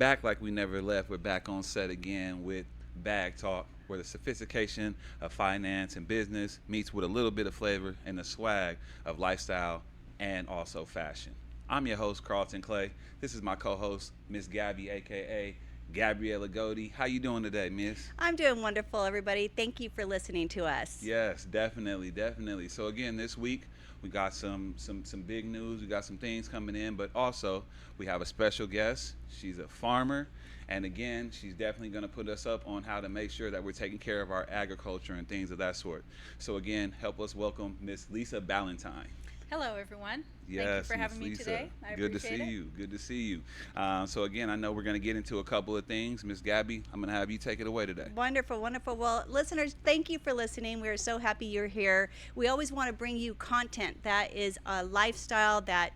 back like we never left. We're back on set again with Bag Talk, where the sophistication of finance and business meets with a little bit of flavor and the swag of lifestyle and also fashion. I'm your host, Carlton Clay. This is my co-host, Miss Gabby, aka Gabriella Godi. How you doing today, Miss? I'm doing wonderful, everybody. Thank you for listening to us. Yes, definitely, definitely. So again, this week we got some big news. We got some things coming in, but also we have a special guest. She's a farmer, and again, she's definitely going to put us up on how to make sure that we're taking care of our agriculture and things of that sort. So again, help us welcome Miss Lisa Ballantyne. Hello, everyone. Thank you Yes, for Miss having me Lisa. today. I Good to appreciate see it. you. Good to see you. So again, I know we're going to get into a couple of things. Miss Gabby, I'm going to have you take it away today. Wonderful, wonderful. Well, listeners, thank you for listening. We're so happy you're here. We always want to bring you content that is a lifestyle that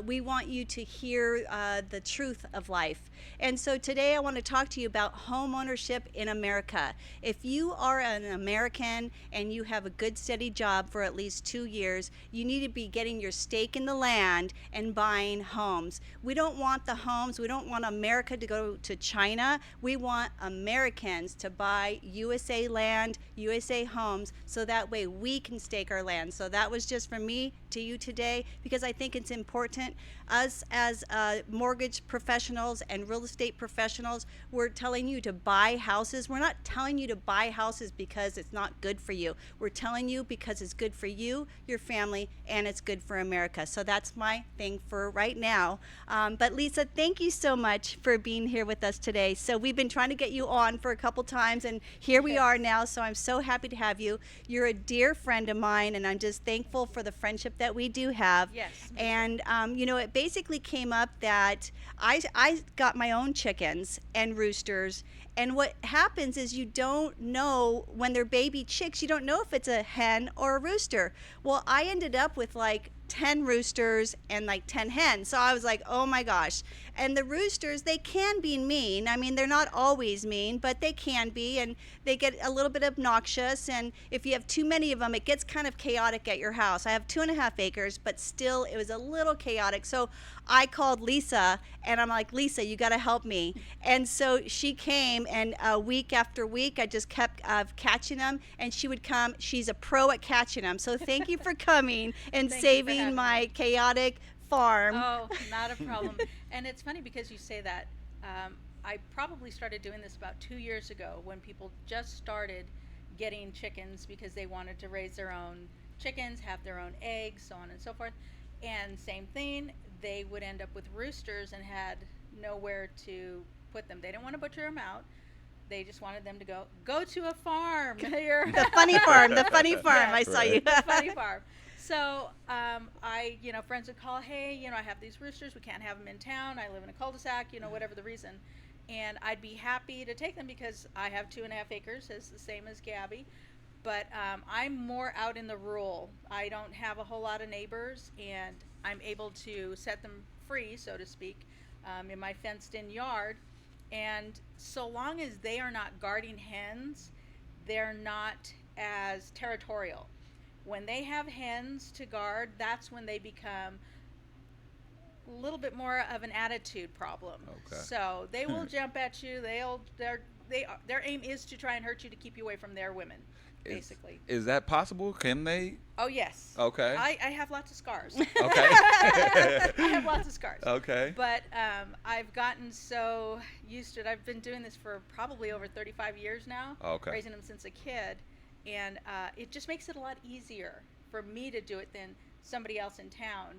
we want you to hear the truth of life. And so today I want to talk to you about home ownership in America. If you are an American and you have a good steady job for at least 2 years, you need to be getting your stake in the land and buying homes. We don't want the homes. We don't want America to go to China. We want Americans to buy USA land, USA homes, so that way we can stake our land. So that was just from me to you today because I think it's important. Us as mortgage professionals and real estate professionals, we're telling you to buy houses. We're not telling you to buy houses because it's not good for you. We're telling you because it's good for you, your family, and it's good for America. So that's my thing for right now. But Lisa, thank you so much for being here with us today. So we've been trying to get you on for a couple times, and here we are now. So I'm so happy to have you. You're a dear friend of mine, and I'm just thankful for the friendship that we do have. Yes. And it basically came up that I got my own chickens and roosters. And what happens is you don't know when they're baby chicks, you don't know if it's a hen or a rooster. Well, I ended up with like 10 roosters and like 10 hens. So I was like, oh my gosh. And the roosters, they can be mean. I mean, they're not always mean, but they can be. And they get a little bit obnoxious. And if you have too many of them, it gets kind of chaotic at your house. I have 2.5 acres, but still it was a little chaotic. So I called Lisa and I'm like, Lisa, you got to help me. And so she came, and week after week, I just kept catching them, and she would come. She's a pro at catching them. So thank you for coming and Thank you for saving having my me. chaotic farm. Oh, not a problem. And it's funny because you say that. I probably started doing this about 2 years ago when people just started getting chickens because they wanted to raise their own chickens, have their own eggs, so on and so forth. And same thing, they would end up with roosters and had nowhere to put them. They didn't want to butcher them out. They just wanted them to go to a farm. The funny farm, the funny farm. I Yes, saw you. the funny farm. So friends would call, hey, I have these roosters. We can't have them in town. I live in a cul-de-sac, whatever the reason. And I'd be happy to take them because I have 2.5 acres, it's the same as Gabby. But I'm more out in the rural. I don't have a whole lot of neighbors, and I'm able to set them free, so to speak, in my fenced-in yard. And so long as they are not guarding hens, they're not as territorial. When they have hens to guard, that's when they become a little bit more of an attitude problem. Okay. So they will jump at you. Their aim is to try and hurt you to keep you away from their women, basically. Is that possible? Can they? Oh, yes. Okay. I have lots of scars. Okay. I have lots of scars. Okay. But I've gotten so used to it. I've been doing this for probably over 35 years now. Okay. Raising them since a kid. And it just makes it a lot easier for me to do it than somebody else in town,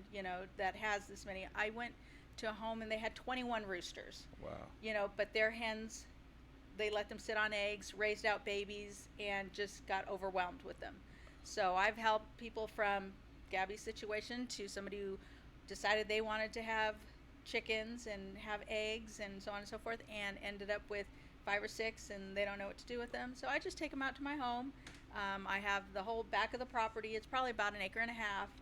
that has this many. I went to a home and they had 21 roosters. Wow. But their hens, they let them sit on eggs, raised out babies, and just got overwhelmed with them. So I've helped people from Gabby's situation to somebody who decided they wanted to have chickens and have eggs and so on and so forth, and ended up with 5 or 6, and they don't know what to do with them. So I just take them out to my home. I have the whole back of the property. It's probably about 1.5 acres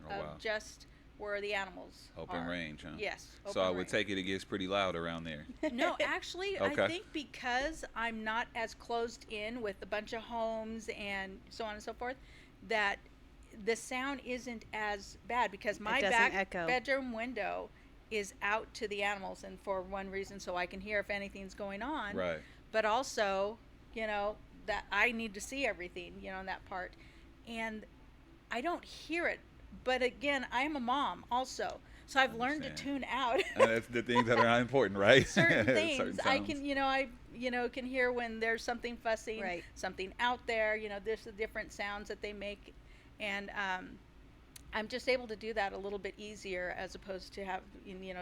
Oh, of wow. just where the animals Open are. range, huh? Yes. So I open would range. take it gets pretty loud around there. No, actually, Okay. I think because I'm not as closed in with a bunch of homes and so on and so forth, that the sound isn't as bad because my doesn't back echo. bedroom window is out to the animals, and for one reason, so I can hear if anything's going on. Right. But also, that I need to see everything, in that part. And I don't hear it. But again, I am a mom also. So I've learned to Understand. tune out And that's the things that are not important, right? certain things. I sounds. can, can hear when there's something fussing, Right. something out there, there's the different sounds that they make. And I'm just able to do that a little bit easier as opposed to have,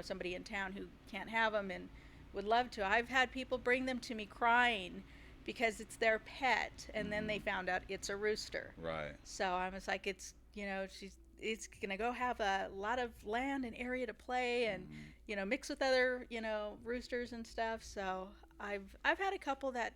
somebody in town who can't have them and would love to. I've had people bring them to me crying because it's their pet, and then they found out it's a rooster. Right. So I was like, it's gonna go have a lot of land and area to play, and mix with other roosters and stuff. So I've had a couple that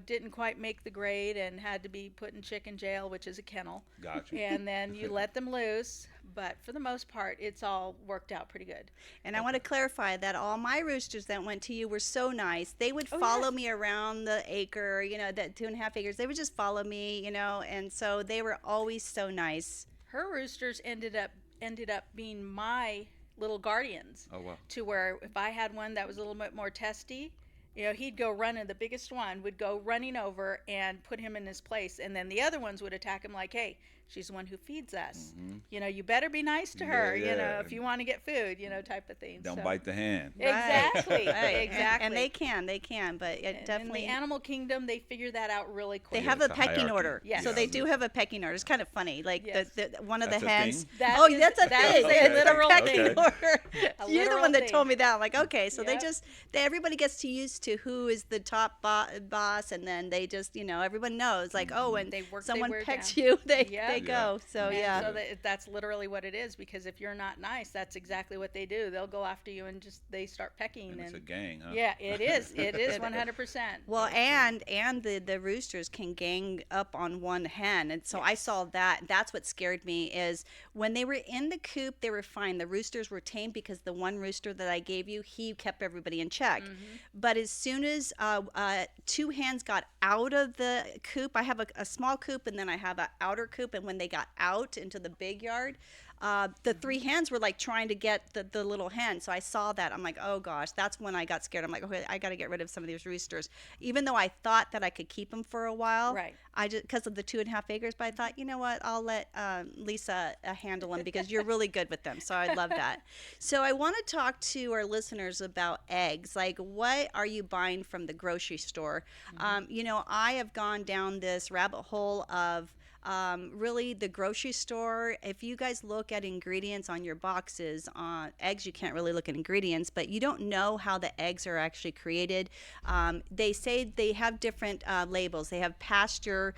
didn't quite make the grade and had to be put in chicken jail, which is a kennel. Gotcha. And then you let them loose, but for the most part, it's all worked out pretty good. And I want to clarify that all my roosters that went to you were so nice. They would follow me around the acre, that 2.5 acres. They would just follow me, and so they were always so nice. Her roosters ended up being my little guardians. Oh, wow. To where if I had one that was a little bit more testy, he'd go running. The biggest one would go running over and put him in his place, and then the other ones would attack him like, "Hey, she's the one who feeds us. You better be nice to her. Yeah. If you want to get food, type of thing." Don't So- bite the hand. Exactly. Right. Exactly. And they can, but it And definitely. in the animal kingdom, they figure that out really quick. They have it's a a pecking hierarchy. order. Yes. So they do have a pecking order. It's kind of funny. Like Yes. the one of That's the a hens. thing? That Oh, is- that's a that thing. is a It's a literal pecking thing. order. A You're the literal one that thing. told me that. I'm like, okay. So Yep. everybody gets to used to who is the top boss, and then they just, everyone knows. Like, oh, when They work their someone way pecks down. you, they Yeah. go. So And yeah. so that's literally what it is, because if you're not nice, that's exactly what they do. They'll go after you and they start pecking. And it's a gang, huh? Yeah, it is. It is 100%. Well, and the roosters can gang up on one hen, and so I saw that. That's what scared me is when they were in the coop, they were fine. The roosters were tame because the one rooster that I gave you, he kept everybody in check. But as soon as 2 hens got out of the coop, I have a small coop and then I have an outer coop, and when they got out into the big yard, the 3 hens were like trying to get the little hen. So I saw that. I'm like, oh gosh, that's when I got scared. I'm like, okay, I got to get rid of some of these roosters. Even though I thought that I could keep them for a while, Right. I just because of the 2.5 acres. But I thought, you know what, I'll let Lisa handle them because you're really good with them. So I love that. So I want to talk to our listeners about eggs. Like, what are you buying from the grocery store? I have gone down this rabbit hole of really the grocery store. If you guys look at ingredients on your boxes on eggs, you can't really look at ingredients, but you don't know how the eggs are actually created. They say they have different labels. They have pasture,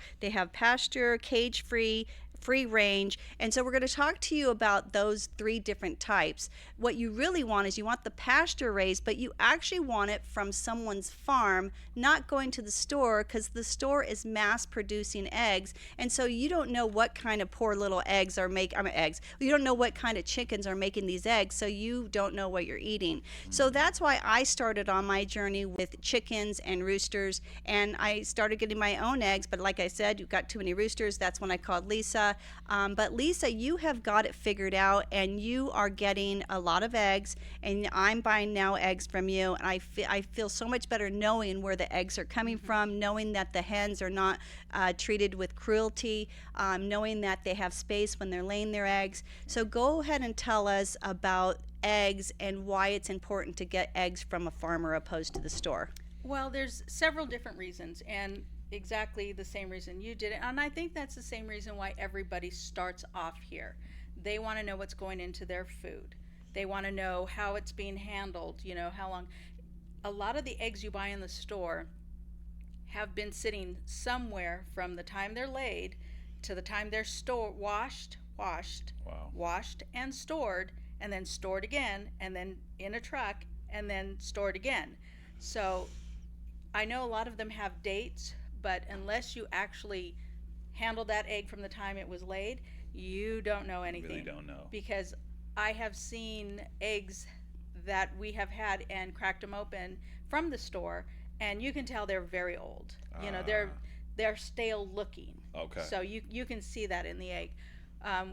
cage free, free range. And so we're going to talk to you about those 3 different types. What you really want is you want the pasture raised, but you actually want it from someone's farm, not going to the store, because the store is mass producing eggs. And so you don't know what kind of poor little eggs are eggs. You don't know what kind of chickens are making these eggs, so you don't know what you're eating. So that's why I started on my journey with chickens and roosters, and I started getting my own eggs. But like I said, you've got too many roosters. That's when I called Lisa. But Lisa, you have got it figured out, and you are getting a lot of eggs, and I'm buying now eggs from you, and I feel so much better knowing where the eggs are coming from, knowing that the hens are not treated with cruelty, knowing that they have space when they're laying their eggs. So go ahead and tell us about eggs and why it's important to get eggs from a farmer opposed to the store. Well, there's several different reasons, and exactly the same reason you did it. And I think that's the same reason why everybody starts off here. They want to know what's going into their food. They want to know how it's being handled, how long. A lot of the eggs you buy in the store have been sitting somewhere from the time they're laid to the time they're washed, Wow. washed and stored, and then stored again, and then in a truck, and then stored again. So I know a lot of them have dates, but unless you actually handle that egg from the time it was laid, you don't know anything. Really don't know. Because I have seen eggs that we have had and cracked them open from the store, and you can tell they're very old. They're stale looking. Okay. So you can see that in the egg.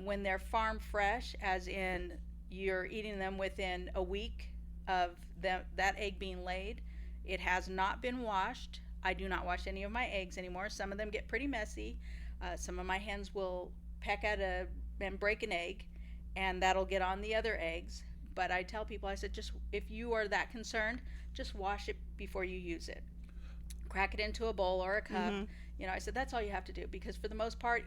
When they're farm fresh, as in, you're eating them within a week of that egg being laid. It has not been washed. I do not wash any of my eggs anymore. Some of them get pretty messy. Some of my hens will peck at and break an egg, and that'll get on the other eggs. But I tell people, I said, just if you are that concerned, just wash it before you use it. Crack it into a bowl or a cup. You know, I said that's all you have to do, because for the most part,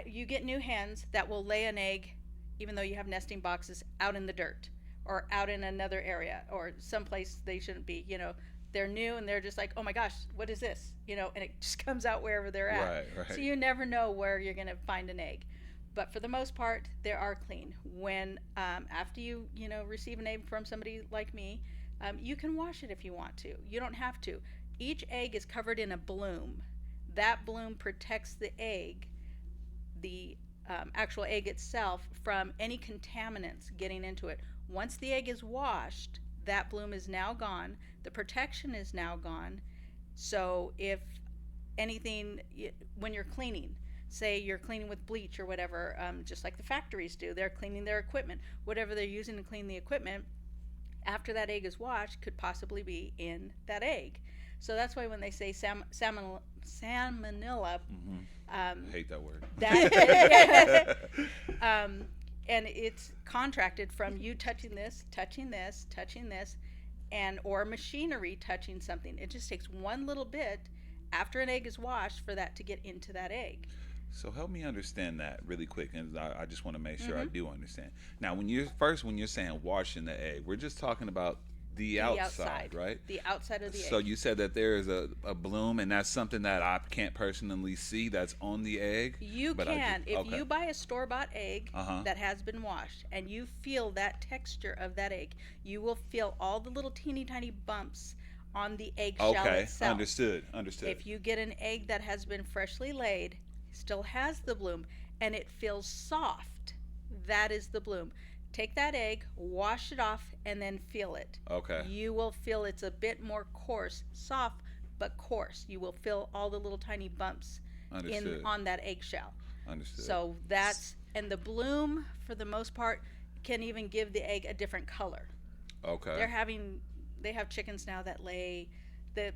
you get new hens that will lay an egg, even though you have nesting boxes, out in the dirt or out in another area or someplace they shouldn't be. You know, they're new and they're just like, oh my gosh, what is this? You know, and it just comes out wherever they're at. Right. So you never know where you're going to find an egg. But for the most part, they are clean. When after you receive an egg from somebody like me, you can wash it if you want to. You don't have to. Each egg is covered in a bloom. That bloom protects the egg, the actual egg itself, from any contaminants getting into it. Once the egg is washed, that bloom is now gone. The protection is now gone. So if anything, when you're cleaning, say you're cleaning with bleach or whatever, just like the factories do, they're cleaning their equipment. Whatever they're using to clean the equipment, after that egg is washed, could possibly be in that egg. So that's why when they say salmonella, I hate that word. And it's contracted from you touching this, and or machinery touching something. It just takes one little bit after an egg is washed for that to get into that egg. So help me understand that really quick, and I just want to make sure I do understand. Now, when you're saying washing the egg, we're just talking about the outside, right? The outside of the egg. So you said that there is a bloom, and that's something that I can't personally see that's on the egg? You can. If you buy a store-bought egg Uh-huh. that has been washed, and you feel that texture of that egg, you will feel all the little teeny tiny bumps on the eggshell itself. Understood. If you get an egg that has been freshly laid, still has the bloom, and it feels soft, that is the bloom. Take that egg, wash it off, and then feel it. Okay. You will feel it's a bit more coarse, soft but coarse. You will feel all the little tiny bumps on that eggshell. Understood. So and the bloom, for the most part, can even give the egg a different color. Okay. They have chickens now that lay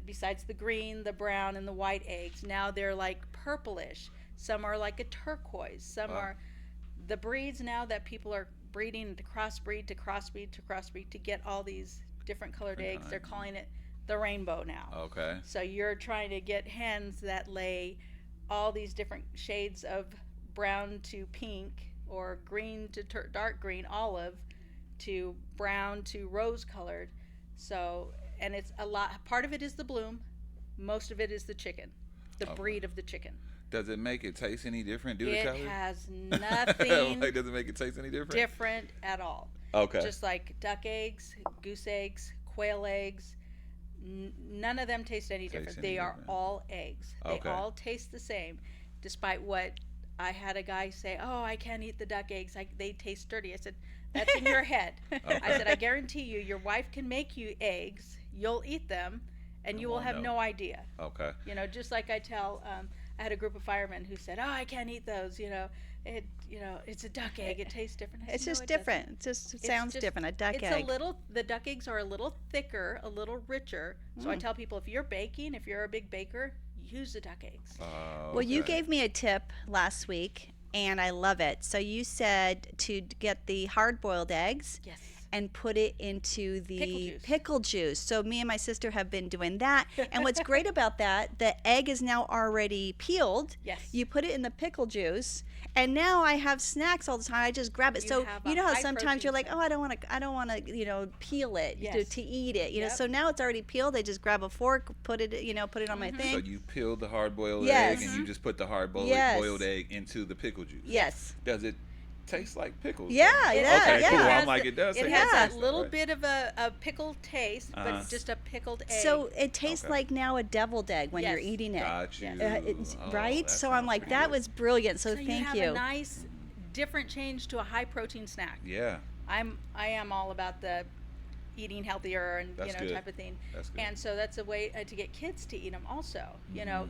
besides the green, the brown, and the white eggs, now they're like purplish. Some are like a turquoise. Some are the breeds now that people are breeding to crossbreed to get all these different colored eggs. They're calling it the rainbow now. Okay. So you're trying to get hens that lay all these different shades of brown to pink, or green to dark green, olive to brown to rose colored. So, and it's a lot. Part of it is the bloom. Most of it is the chicken, the breed of the chicken. Does it make it taste any different due to color? It has nothing Does it make it taste any different? different at all. Okay. Just like duck eggs, goose eggs, quail eggs, none of them taste any different. They are all eggs. Okay. They all taste the same, despite what I had a guy say, oh, I can't eat the duck eggs. They taste dirty. I said, that's in your head. Okay. I said, I guarantee you, your wife can make you eggs. You'll eat them, and you will have no idea. Okay. You know, just like I tell, I had a group of firemen who said, oh, I can't eat those. It's a duck egg. It tastes different. It's just different. It just sounds different. A duck egg. The duck eggs are a little thicker, a little richer. So I tell people, if you're baking, if you're a big baker, use the duck eggs. Well, you gave me a tip last week, and I love it. So you said to get the hard-boiled eggs. Yes. And put it into the Pickle juice. So me and my sister have been doing that. And what's great about that, the egg is now already peeled. Yes. You put it in the pickle juice, and now I have snacks all the time. I just grab it. So you know how sometimes you're like, oh, I don't want to, peel it to eat it. You know, so now it's already peeled. I just grab a fork, put it on my thing. So you peeled the hard-boiled egg, and you just put the hard-boiled egg into the pickle juice. Yes. Does it taste like pickles? Yeah, Okay, yeah. cool. I'm like, it does. It has a little bit of a pickled taste, but just a pickled egg. So it tastes like now a deviled egg when you're eating it. Got you. Right? So I'm like, that was brilliant. So thank you. You have a nice, different change to a high protein snack. Yeah. I am all about the eating healthier and type of thing. That's good. And so that's a way to get kids to eat them also. You know,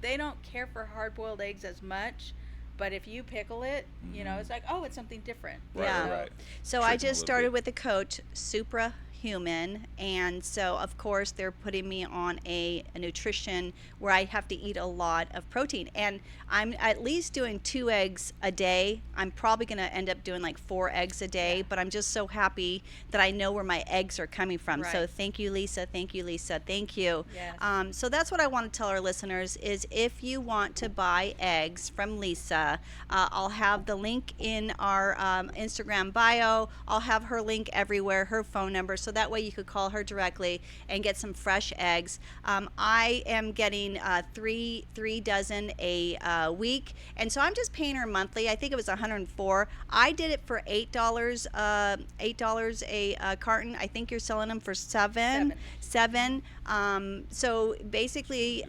they don't care for hard-boiled eggs as much, But if you pickle it, you know, it's like, oh, it's something different. Right, Yeah. right. So Trick I 'em a just little started bit. with a coach, Suprahuman, and so of course they're putting me on a nutrition where I have to eat a lot of protein, and I'm at least doing 2 eggs a day. I'm probably going to end up doing like 4 eggs a day, Yeah. but I'm just so happy that I know where my eggs are coming from. So Right. thank you, Lisa. Thank you, Lisa. Thank you. Yes. So that's what I want to tell our listeners is if you want to buy eggs from Lisa, I'll have the link in our Instagram bio. I'll have her link everywhere, her phone number, so that way you could call her directly and get some fresh eggs. I am getting three dozen a week, and so I'm just paying her monthly. I think it was 104. I did it for $8, $8 a carton. I think you're selling them for seven. So basically,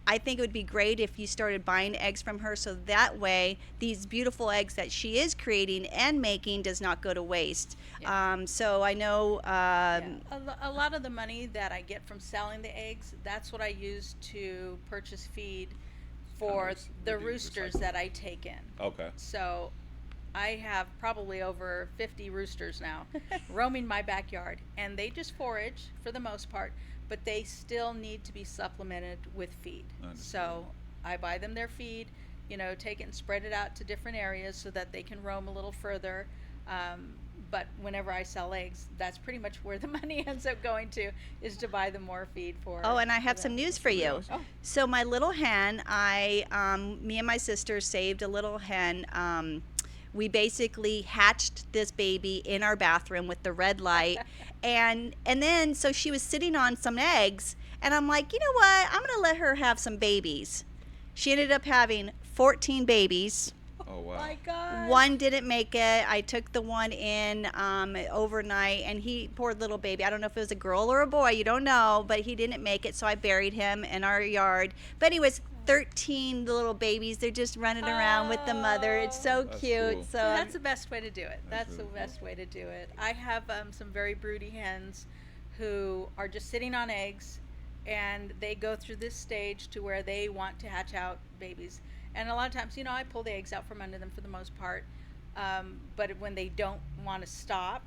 I think it would be great if you started buying eggs from her, so that way these beautiful eggs that she is creating and making does not go to waste. Yeah. So I know. Yeah. A lot of the money that I get from selling the eggs, that's what I use to purchase feed for Nice. the They do roosters recycle. that I take in. Okay. So I have probably over 50 roosters now roaming my backyard, and they just forage for the most part, but they still need to be supplemented with feed. Understood. So I buy them their feed, you know, take it and spread it out to different areas so that they can roam a little further. But whenever I sell eggs, that's pretty much where the money ends up going to, is to buy them more feed for. Oh, and I for have them. some news for you. awesome. Oh. So my little hen, me and my sister saved a little hen. We basically hatched this baby in our bathroom with the red light, and then so she was sitting on some eggs, and I'm like, you know what? I'm gonna let her have some babies. She ended up having 14 babies. Oh wow. My God. One didn't make it. I took the one in overnight, and he, poor little baby, I don't know if it was a girl or a boy, you don't know, but he didn't make it, so I buried him in our yard. But anyways, 13 little babies, they're just running around with the mother. It's so That's cute. cool. So So that's the best way to do it. That's That's really the best way to do it. I have some very broody hens who are just sitting on eggs, and they go through this stage to where they want to hatch out babies. And a lot of times, you know, I pull the eggs out from under them for the most part. But when they don't want to stop,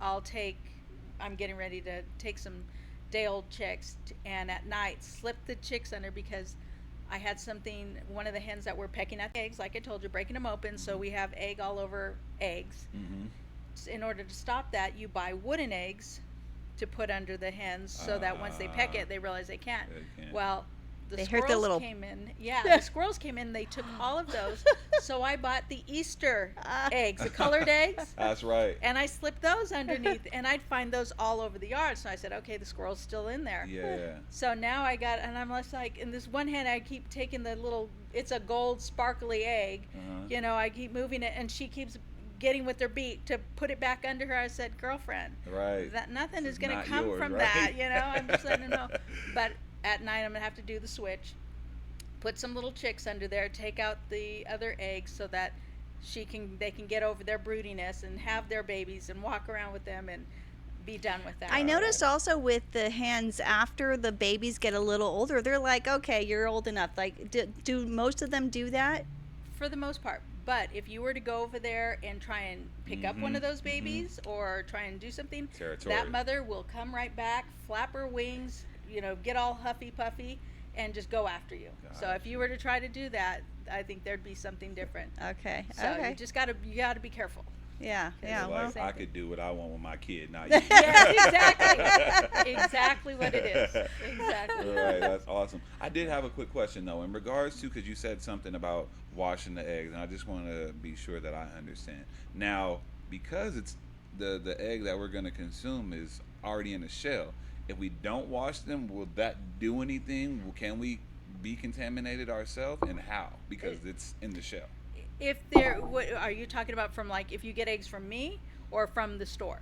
I'm getting ready to take some day-old chicks and at night slip the chicks under, because I had one of the hens that were pecking at the eggs, like I told you, breaking them open, so we have egg all over eggs. Mm-hmm. In order to stop that, you buy wooden eggs to put under the hens, so that once they peck it, they realize they can't. They can't. Well, the They hurt squirrels the little- came in. Yeah, the squirrels came in. They took all of those. So I bought the Easter eggs, the colored eggs, That's right. and I slipped those underneath. And I'd find those all over the yard. So I said, okay, the squirrel's still in there. Yeah. So now and I'm just like, in this one hand, I keep taking it's a gold sparkly egg. Uh-huh. You know, I keep moving it, and she keeps getting with her beak to put it back under her. I said, girlfriend, Right. that nothing This is is going to not come yours, from right? that, you know. I'm just letting her know. But at night, I'm going to have to do the switch, put some little chicks under there, take out the other eggs, so that they can get over their broodiness and have their babies and walk around with them and be done with that. I noticed also with the hens, after the babies get a little older, they're like, okay, you're old enough. Like, do most of them do that? For the most part. But if you were to go over there and try and pick up one of those babies or try and do something, Territory. that mother will come right back, flap her wings, you know, get all huffy puffy, and just go after you. So if you were to try to do that, I think there'd be something different. Okay. So okay. you just gotta be careful. Yeah. Yeah. It's Well. like, same I thing. could do what I want with my kid, not you. Yeah, exactly. Exactly what it is. Exactly. Right, that's awesome. I did have a quick question though, in regards to, because you said something about washing the eggs, and I just want to be sure that I understand. Now, because it's the egg that we're going to consume is already in the shell, if we don't wash them, will that do anything? Can we be contaminated ourselves, and how? Because it's in the shell. If what are you talking about, from like if you get eggs from me or from the store?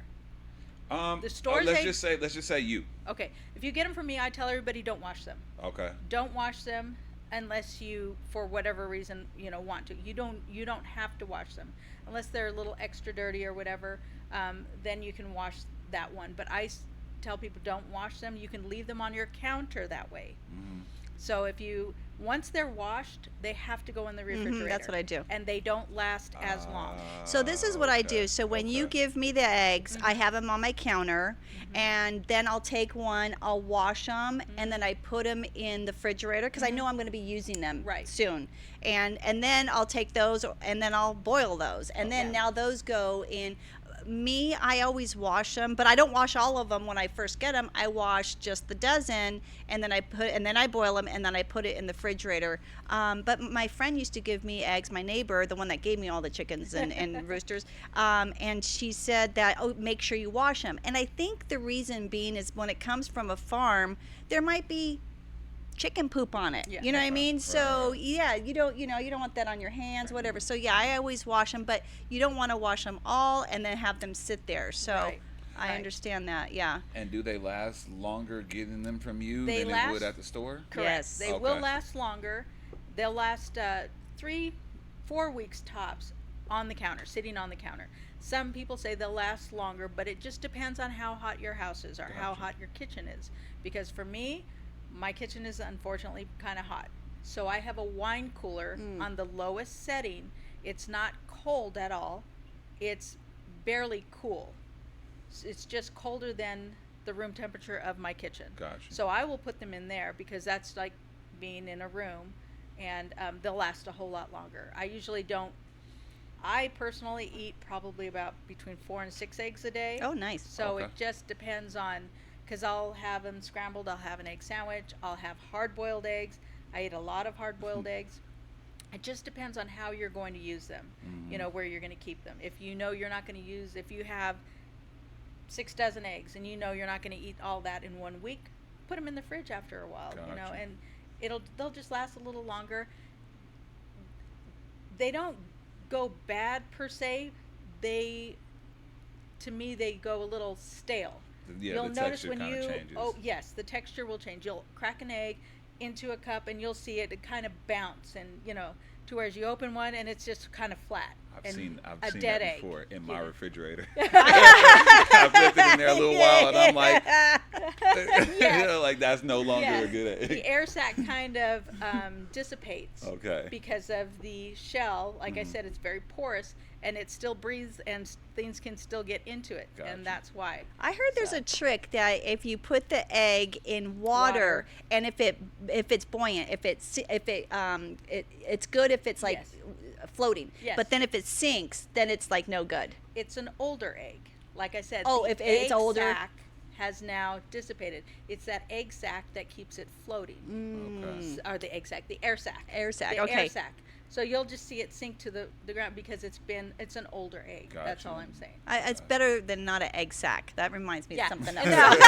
The store's let's eggs- just say you. Okay, if you get them from me, I tell everybody don't wash them. Okay. Don't wash them unless you, for whatever reason, you know, want to. You don't have to wash them unless they're a little extra dirty or whatever. Then you can wash that one. But I tell people don't wash them. You can leave them on your counter that way. Mm-hmm. So if you Once they're washed, they have to go in the refrigerator. that's what I do. And they don't last as long. So this is what I do. Okay, So when you okay. give me the eggs, I have them on my counter, and then I'll take one, I'll wash them, and then I put them in the refrigerator because I know I'm going to be using them Right. soon. And then I'll take those and then I'll boil those, and then Yeah. now those go in. Me, I always wash them, but I don't wash all of them when I first get them. I wash just the dozen, and then I boil them, and then I put it in the refrigerator. But my friend used to give me eggs. My neighbor, the one that gave me all the chickens and roosters, and she said that, oh, make sure you wash them. And I think the reason being is when it comes from a farm, there might be chicken poop on it. Yeah. You know what I mean? Right, So right. yeah, you don't want that on your hands, whatever. So yeah, I always wash them, but you don't want to wash them all and then have them sit there. So Right, I right. understand that. Yeah. And do they last longer getting them from you They than last- it would at the store? Correct. Yes. They will Okay. last longer. They'll last 3-4 weeks tops on the counter, sitting on the counter. Some people say they'll last longer, but it just depends on how hot your house is or how Gotcha. hot your kitchen is. Because for me, my kitchen is unfortunately kind of hot. So I have a wine cooler on the lowest setting. It's not cold at all. It's barely cool. It's just colder than the room temperature of my kitchen. Gotcha. So I will put them in there because that's like being in a room, and they'll last a whole lot longer. I usually don't. I personally eat probably about between 4 and 6 eggs a day. Oh, nice. So Okay. it just depends on, because I'll have them scrambled, I'll have an egg sandwich, I'll have hard-boiled eggs. I eat a lot of hard-boiled eggs. It just depends on how you're going to use them, you know, where you're going to keep them. If you know you're not going to use, if you have 6 dozen eggs and you know you're not going to eat all that in 1 week, put them in the fridge after a while, you know, Gotcha. and they'll just last a little longer. They don't go bad per se. To me, they go a little stale. Yeah, You'll the notice texture when kinda you changes. oh yes, the texture will change. You'll crack an egg into a cup and you'll see it kind of bounce, and you know, to whereas you open one and it's just kind of flat. I've and seen a that dead egg. before in my Yeah. refrigerator. I've left it in there a little while, and I'm like, Yes. like that's no longer Yes. a good egg. The air sac kind of dissipates Okay. because of the shell. Like I Mhm. said, it's very porous and it still breathes and things can still get into it, Gotcha. and that's why. I heard there's So- a trick that if you put the egg in water, and if it's buoyant, it's good if it's like Yes. floating. Yes. But then if it sinks, then it's like no good. It's an older egg. Like I said, Oh, the if it's egg older? sac has now dissipated. It's that egg sac that keeps it floating. Okay. Or the egg sac, the air sac. Air sac, The okay. air sac. So you'll just see it sink to the ground because it's an older egg. That's all Gotcha. I'm saying. It's better than not an egg sac. That reminds me Yeah. of something No, else.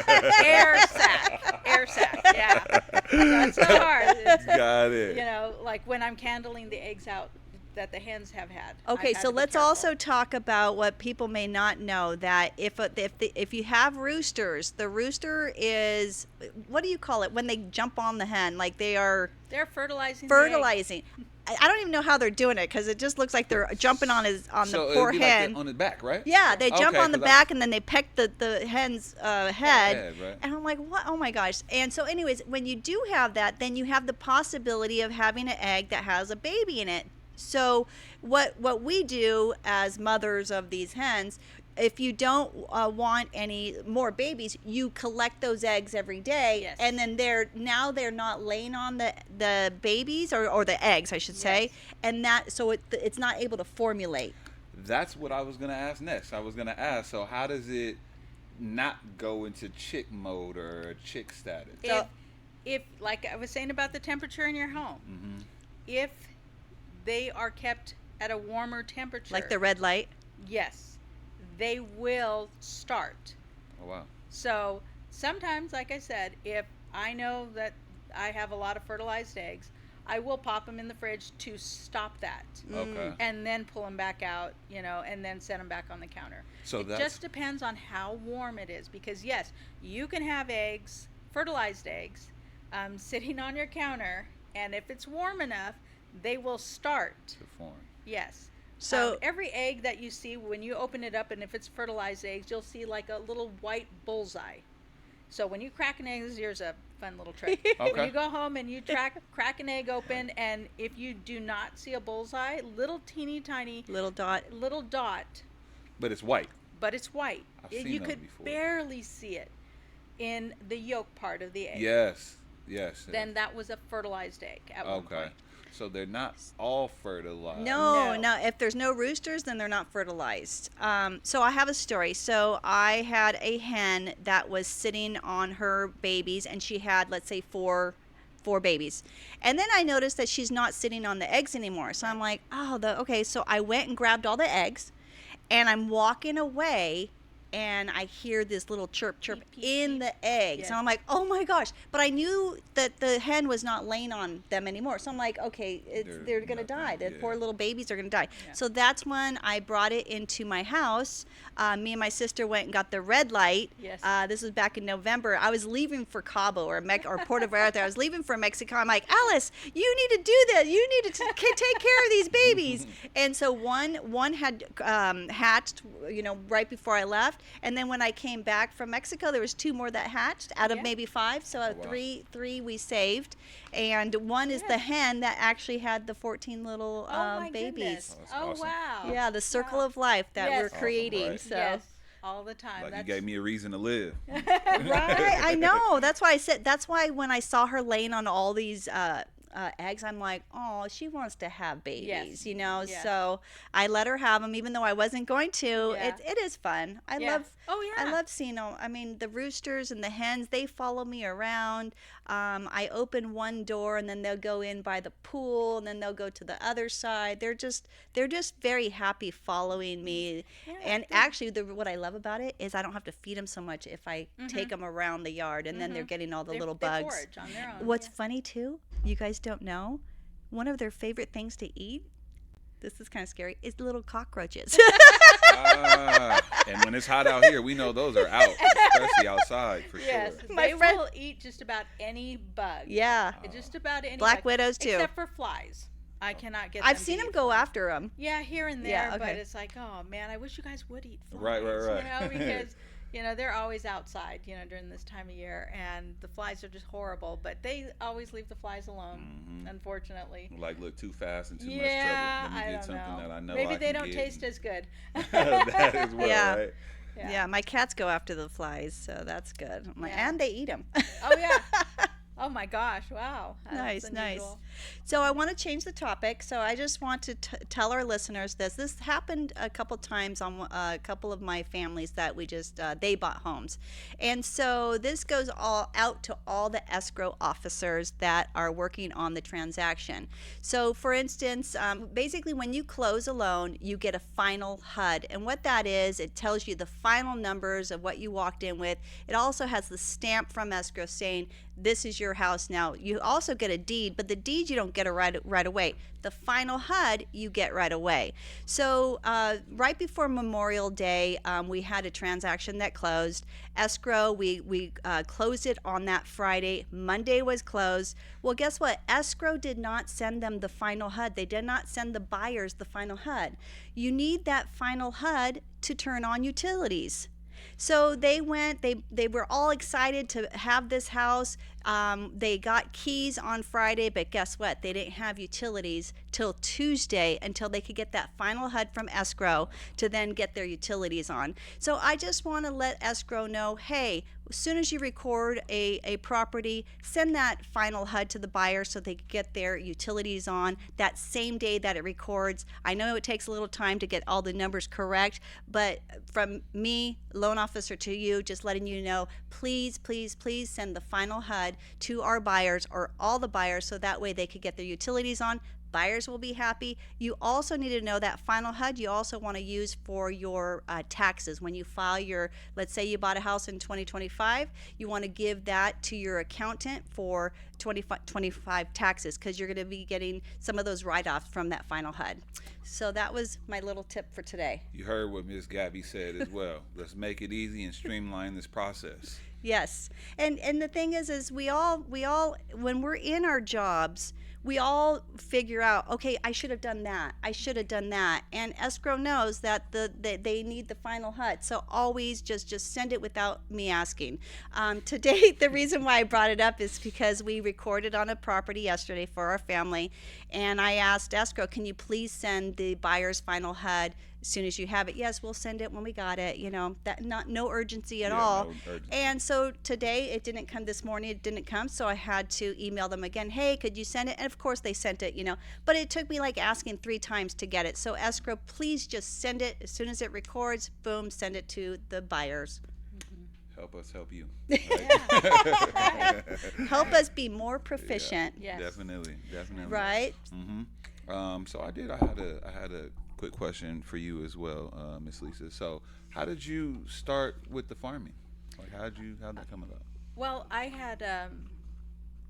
no. Air sac. Air sac. Yeah. That's so hard. It's, Got it. you know, like when I'm candling the eggs out that the hens have had. I've Okay, had so to be let's careful. also talk about what people may not know, that if you have roosters, the rooster is, what do you call it when they jump on the hen, like they are They're fertilizing. the egg. fertilizing. I don't even know how they're doing it because it just looks like they're jumping on So the it'd poor be like hen. on the back, right? Yeah, they jump Okay, on the 'cause back and then they peck the hen's head. Head, right. And I'm like, what? Oh my gosh. And so, anyways, when you do have that, then you have the possibility of having an egg that has a baby in it. So, what we do as mothers of these hens, if you don't want any more babies, you collect those eggs every day, Yes. and then they're not laying on the babies or the eggs, I should say, Yes. and that so it's not able to formulate. That's what I was gonna ask next. I was gonna ask, so how does it not go into chick mode or chick status? If like I was saying about the temperature in your home, Mm-hmm. if they are kept at a warmer temperature, Like the red light. yes, they will start. Oh wow. So sometimes, like I said, if I know that I have a lot of fertilized eggs, I will pop them in the fridge to stop that, Okay. and then pull them back out, you know, and then set them back on the counter. So it that's just depends on how warm it is, because yes, you can have eggs, fertilized eggs, sitting on your counter, and if it's warm enough, they will start. to form. Yes. So Every egg that you see when you open it up, and if it's fertilized eggs, you'll see like a little white bullseye. So when you crack an egg, here's a fun little trick. Okay. When you go home and you crack an egg open, and if you do not see a bullseye, little teeny tiny Little dot. But it's white. but it's white. I've You seen those could before. barely see it in the yolk part of the egg. Yes. Yes. Then that was a fertilized egg at one Okay. point. So they're not all fertilized. No, No. no. If there's no roosters, then they're not fertilized. So I have a story. So I had a hen that was sitting on her babies, and she had, let's say, four babies. And then I noticed that she's not sitting on the eggs anymore. So I'm like, oh, okay. So I went and grabbed all the eggs, and I'm walking away, and I hear this little chirp Peep, peep, in peep. the eggs. Yes. And I'm like, oh my gosh. But I knew that the hen was not laying on them anymore. So I'm like, okay, they're going to not die. gonna- The poor yeah. little babies are going to die. Yeah. So that's when I brought it into my house. Me and my sister went and got the red light. Yes. This was back in November. I was leaving for Cabo or Puerto Vallarta. I was leaving for Mexico. I'm like, Alice, you need to do this. You need to take care of these babies. And so one had hatched, right before I left. And then when I came back from Mexico, there was 2 more that hatched out of Yeah. maybe 5. So Oh, wow. three we saved. And one is the Yes. hen that actually had the 14 little Oh my babies. goodness. Oh, that's Oh, awesome. wow. Yeah, the circle Wow. of life that Yes. we're Awesome, creating. right? So. Yes, all the time. Like you gave me a reason to live. Right, I know. That's why I said. That's why when I saw her laying on all these eggs, I'm like, oh, she wants to have babies, Yes. Yes. So I let her have them, even though I wasn't going to. Yeah. It is fun. I Yeah. love. Oh, yeah. I love seeing them. I mean, the roosters and the hens, they follow me around. I open one door and then they'll go in by the pool and then they'll go to the other side. They're just very happy following me. Yeah, And good. actually, what I love about it is I don't have to feed them so much if I take them around the yard, and then they're getting all the little They bugs. forage on their own. What's funny too, you guys don't know, one of their favorite things to eat, this is kind of scary, is little cockroaches. And when it's hot out here, we know those are out, especially outside for Yes, sure. My they friend- will eat just about any bug. Yeah. Just about any Black bug, widows, too. except for flies. I cannot get. I've them seen to them eat go flies. after them. Yeah, here and there, Yeah, but okay. it's like, oh man, I wish you guys would eat flies. Right. Because they're always outside, during this time of year, and the flies are just horrible. But they always leave the flies alone, unfortunately. Like look too fast and too Yeah, much trouble. Let me I get don't something know. that I know Maybe I they can don't get taste and- as good. that as well, Yeah. right? Yeah. My cats go after the flies, so that's good. I'm like, Yeah. and they eat them. Oh yeah. Oh my gosh! Wow. That's Nice. unusual. So I want to change the topic. So I just want to tell our listeners this. This happened a couple times on a couple of my families that we just they bought homes, and so this goes all out to all the escrow officers that are working on the transaction. So for instance, basically when you close a loan, you get a final HUD, and what that is, it tells you the final numbers of what you walked in with. It also has the stamp from escrow saying this is your house now. You also get a deed, but the deed you don't get right away. The final HUD you get right away. So right before Memorial Day, we had a transaction that closed. Escrow, we closed it on that Friday. Monday was closed. Well, guess what? Escrow did not send them the final HUD. They did not send the buyers the final HUD. You need that final HUD to turn on utilities. So they went, they were all excited to have this house. They got keys on Friday, but guess what? They didn't have utilities till Tuesday until they could get that final HUD from escrow to then get their utilities on. So I just want to let escrow know, hey, as soon as you record a property, send that final HUD to the buyer so they can get their utilities on that same day that it records. I know it takes a little time to get all the numbers correct, but from me, loan officer, to you, just letting you know, please send the final HUD to our buyers or all the buyers so that way they could get their utilities on. Buyers will be happy. You also need to know that final HUD you also want to use for your taxes. When you file your, let's say you bought a house in 2025, you want to give that to your accountant for 2025 taxes because you're going to be getting some of those write-offs from that final HUD. So that was my little tip for today. You heard what Ms. Gabby said as well. Let's make it easy and streamline this process. Yes. And the thing is we all when we're in our jobs, we all figure out, okay, I should have done that. I should have done that. And escrow knows that they need the final HUD. So always just send it without me asking. Today, the reason why I brought it up is because we recorded on a property yesterday for our family, and I asked escrow, can you please send the buyer's final HUD as soon as you have it? Yes, we'll send it when we got it. That not no urgency at Yeah, all. no urgency. And so today it didn't come this morning. It didn't come, so I had to email them again. Hey, could you send it? And of course they sent it. But it took me like asking 3 times to get it. So escrow, please just send it as soon as it records. Boom, send it to the buyers. Help us help you. Help us be more proficient. Yes. Definitely. Right? So I had a quick question for you as well, Miss Lisa. So how did you start with the farming? Like how'd that come about? Well, I had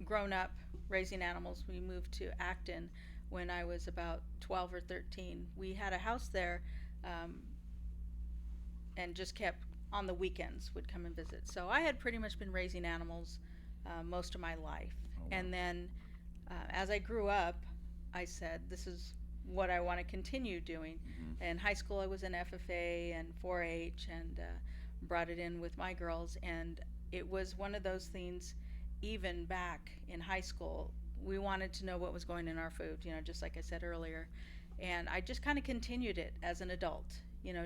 grown up raising animals. We moved to Acton when I was about 12 or 13. We had a house there, and just kept on the weekends would come and visit. So I had pretty much been raising animals most of my life. Oh, wow. And then as I grew up, I said, this is what I want to continue doing. Mm-hmm. In high school, I was in FFA and 4-H, and brought it in with my girls. And it was one of those things, even back in high school, we wanted to know what was going in our food, just like I said earlier. And I just kind of continued it as an adult,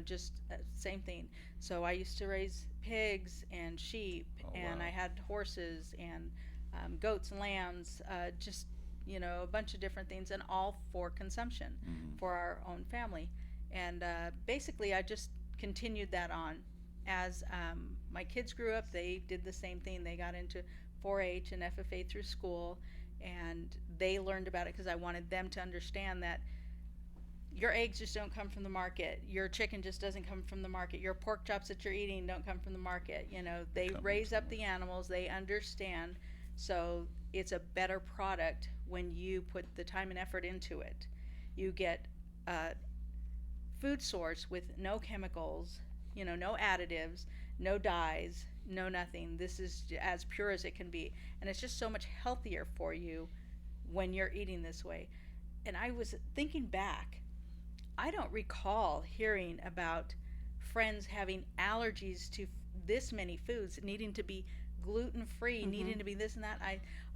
just same thing. So I used to raise pigs and sheep, Oh, and wow. I had horses and goats and lambs, just a bunch of different things, and all for consumption Mhm. for our own family. And basically I just continued that on. As my kids grew up, they did the same thing. They got into 4-H and FFA through school, and they learned about it because I wanted them to understand that your eggs just don't come from the market. Your chicken just doesn't come from the market. Your pork chops that you're eating don't come from the market. They Come raise from up the animals. They understand. So it's a better product when you put the time and effort into it. You get a food source with no chemicals, no additives, no dyes, no nothing. This is as pure as it can be. And it's just so much healthier for you when you're eating this way. And I was thinking back, I don't recall hearing about friends having allergies to this many foods, needing to be gluten-free, Mhm. needing to be this and that.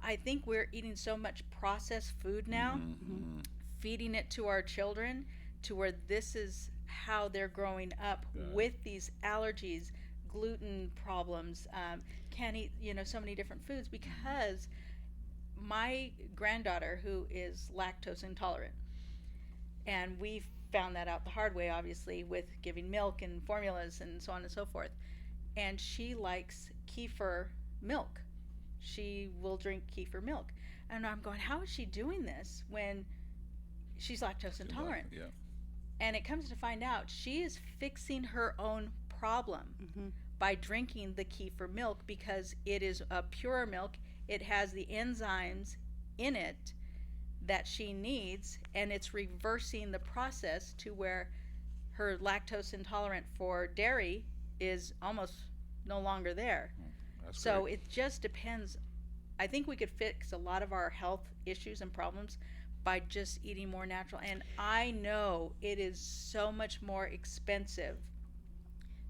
I think we're eating so much processed food now, Mhm. feeding it to our children, to where this is how they're growing up Yeah. with these allergies, gluten problems, can't eat so many different foods, because my granddaughter, who is lactose intolerant, and we found that out the hard way, obviously, with giving milk and formulas and so on and so forth, and she likes kefir milk. She will drink kefir milk, and I'm going, how is she doing this when she's lactose intolerant? Yeah. And it comes to find out she is fixing her own problem Mhm. by drinking the kefir milk, because it is a pure milk. It has the enzymes in it that she needs, and it's reversing the process to where her lactose intolerant for dairy is almost no longer there. That's So great. it just depends. I think we could fix a lot of our health issues and problems by just eating more natural. And I know it is so much more expensive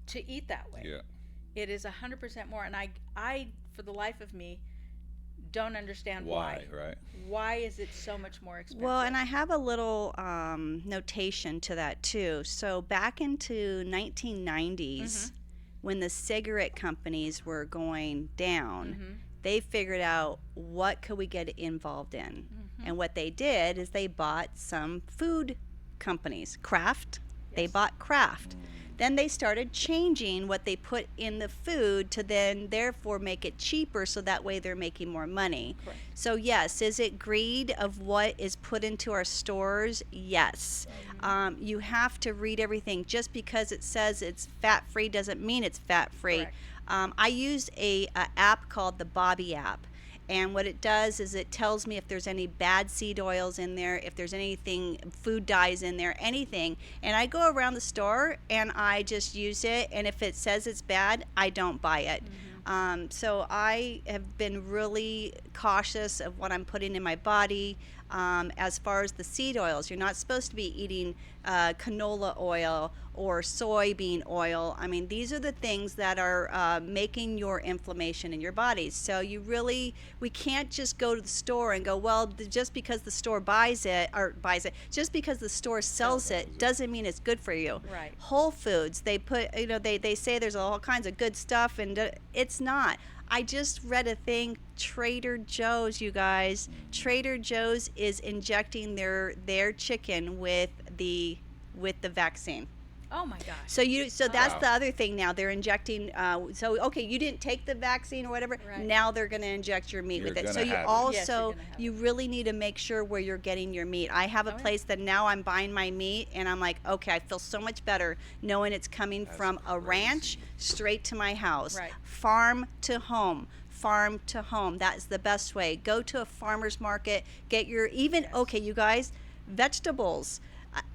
to eat that way. Yeah. It is 100% more. And I, for the life of me, don't understand Why, why. right? Why is it so much more expensive? Well, and I have a little notation to that too. So back into 1990s, when the cigarette companies were going down, Mhm. they figured out what could we get involved in. And what they did is they bought some food companies, Kraft. They Yes. bought Kraft. Then they started changing what they put in the food to then therefore make it cheaper, so that way they're making more money. Correct. So yes, is it greed of what is put into our stores? Yes. You have to read everything. Just because it says it's fat free doesn't mean it's fat free. Correct. I used a app called the Bobby app. And what it does is it tells me if there's any bad seed oils in there, if there's anything, food dyes in there, anything. And I go around the store and I just use it. And if it says it's bad, I don't buy it. So I have been really cautious of what I'm putting in my body. As far as the seed oils, you're not supposed to be eating canola oil or soybean oil. I mean, these are the things that are making your inflammation in your body. So we can't just go to the store and go, well, just because the store buys it, just because the store sells it doesn't mean it's good for you. Right. Whole Foods, they put, they say there's all kinds of good stuff, and it's not. I just read a thing, Trader Joe's, you guys. Trader Joe's is injecting their chicken with the vaccine. Oh my gosh. So that's Wow. the other thing now. They're injecting. So okay, you didn't take the vaccine or whatever. Right. Now they're going to inject your meat You're with it. gonna So you have it. Yes, also you're gonna have you really need to make sure where you're getting your meat. I have a Oh, yeah. place that now I'm buying my meat, and I'm like, okay, I feel so much better knowing it's coming That's from a ranch crazy. straight to my house. Right. Farm to home. Farm to home. That is the best way. Go to a farmer's market. Get your okay, you guys, vegetables,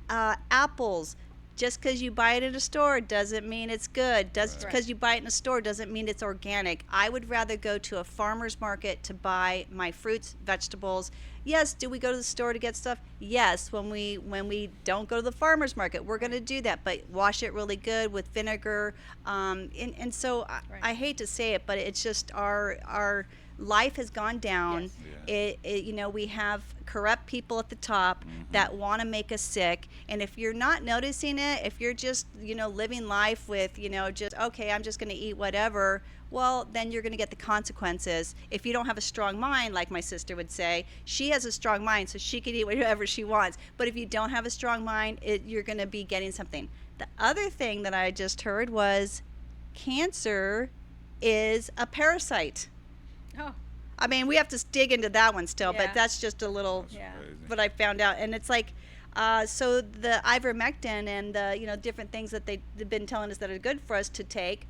apples. Just because you buy it in a store doesn't mean it's good. Just Right. because you buy it in a store doesn't mean it's organic. I would rather go to a farmer's market to buy my fruits, vegetables. Yes, do we go to the store to get stuff? Yes, when we don't go to the farmer's market, we're going to do that, but wash it really good with vinegar. And so Right. I hate to say it, but it's just our life has gone down. Yes. We have corrupt people at the top that want to make us sick, and if you're not noticing it, if you're just living life with just okay, I'm just going to eat whatever, well, then you're going to get the consequences. If you don't have a strong mind, like my sister would say, she has a strong mind, so she can eat whatever she wants. But if you don't have a strong mind, you're going to be getting something. The other thing that I just heard was cancer is a parasite. Oh. I mean, we have to dig into that one still, Yeah. but that's just a little Yeah. Crazy. what I found out. And it's like, so the ivermectin and the different things that they've been telling us that are good for us to take,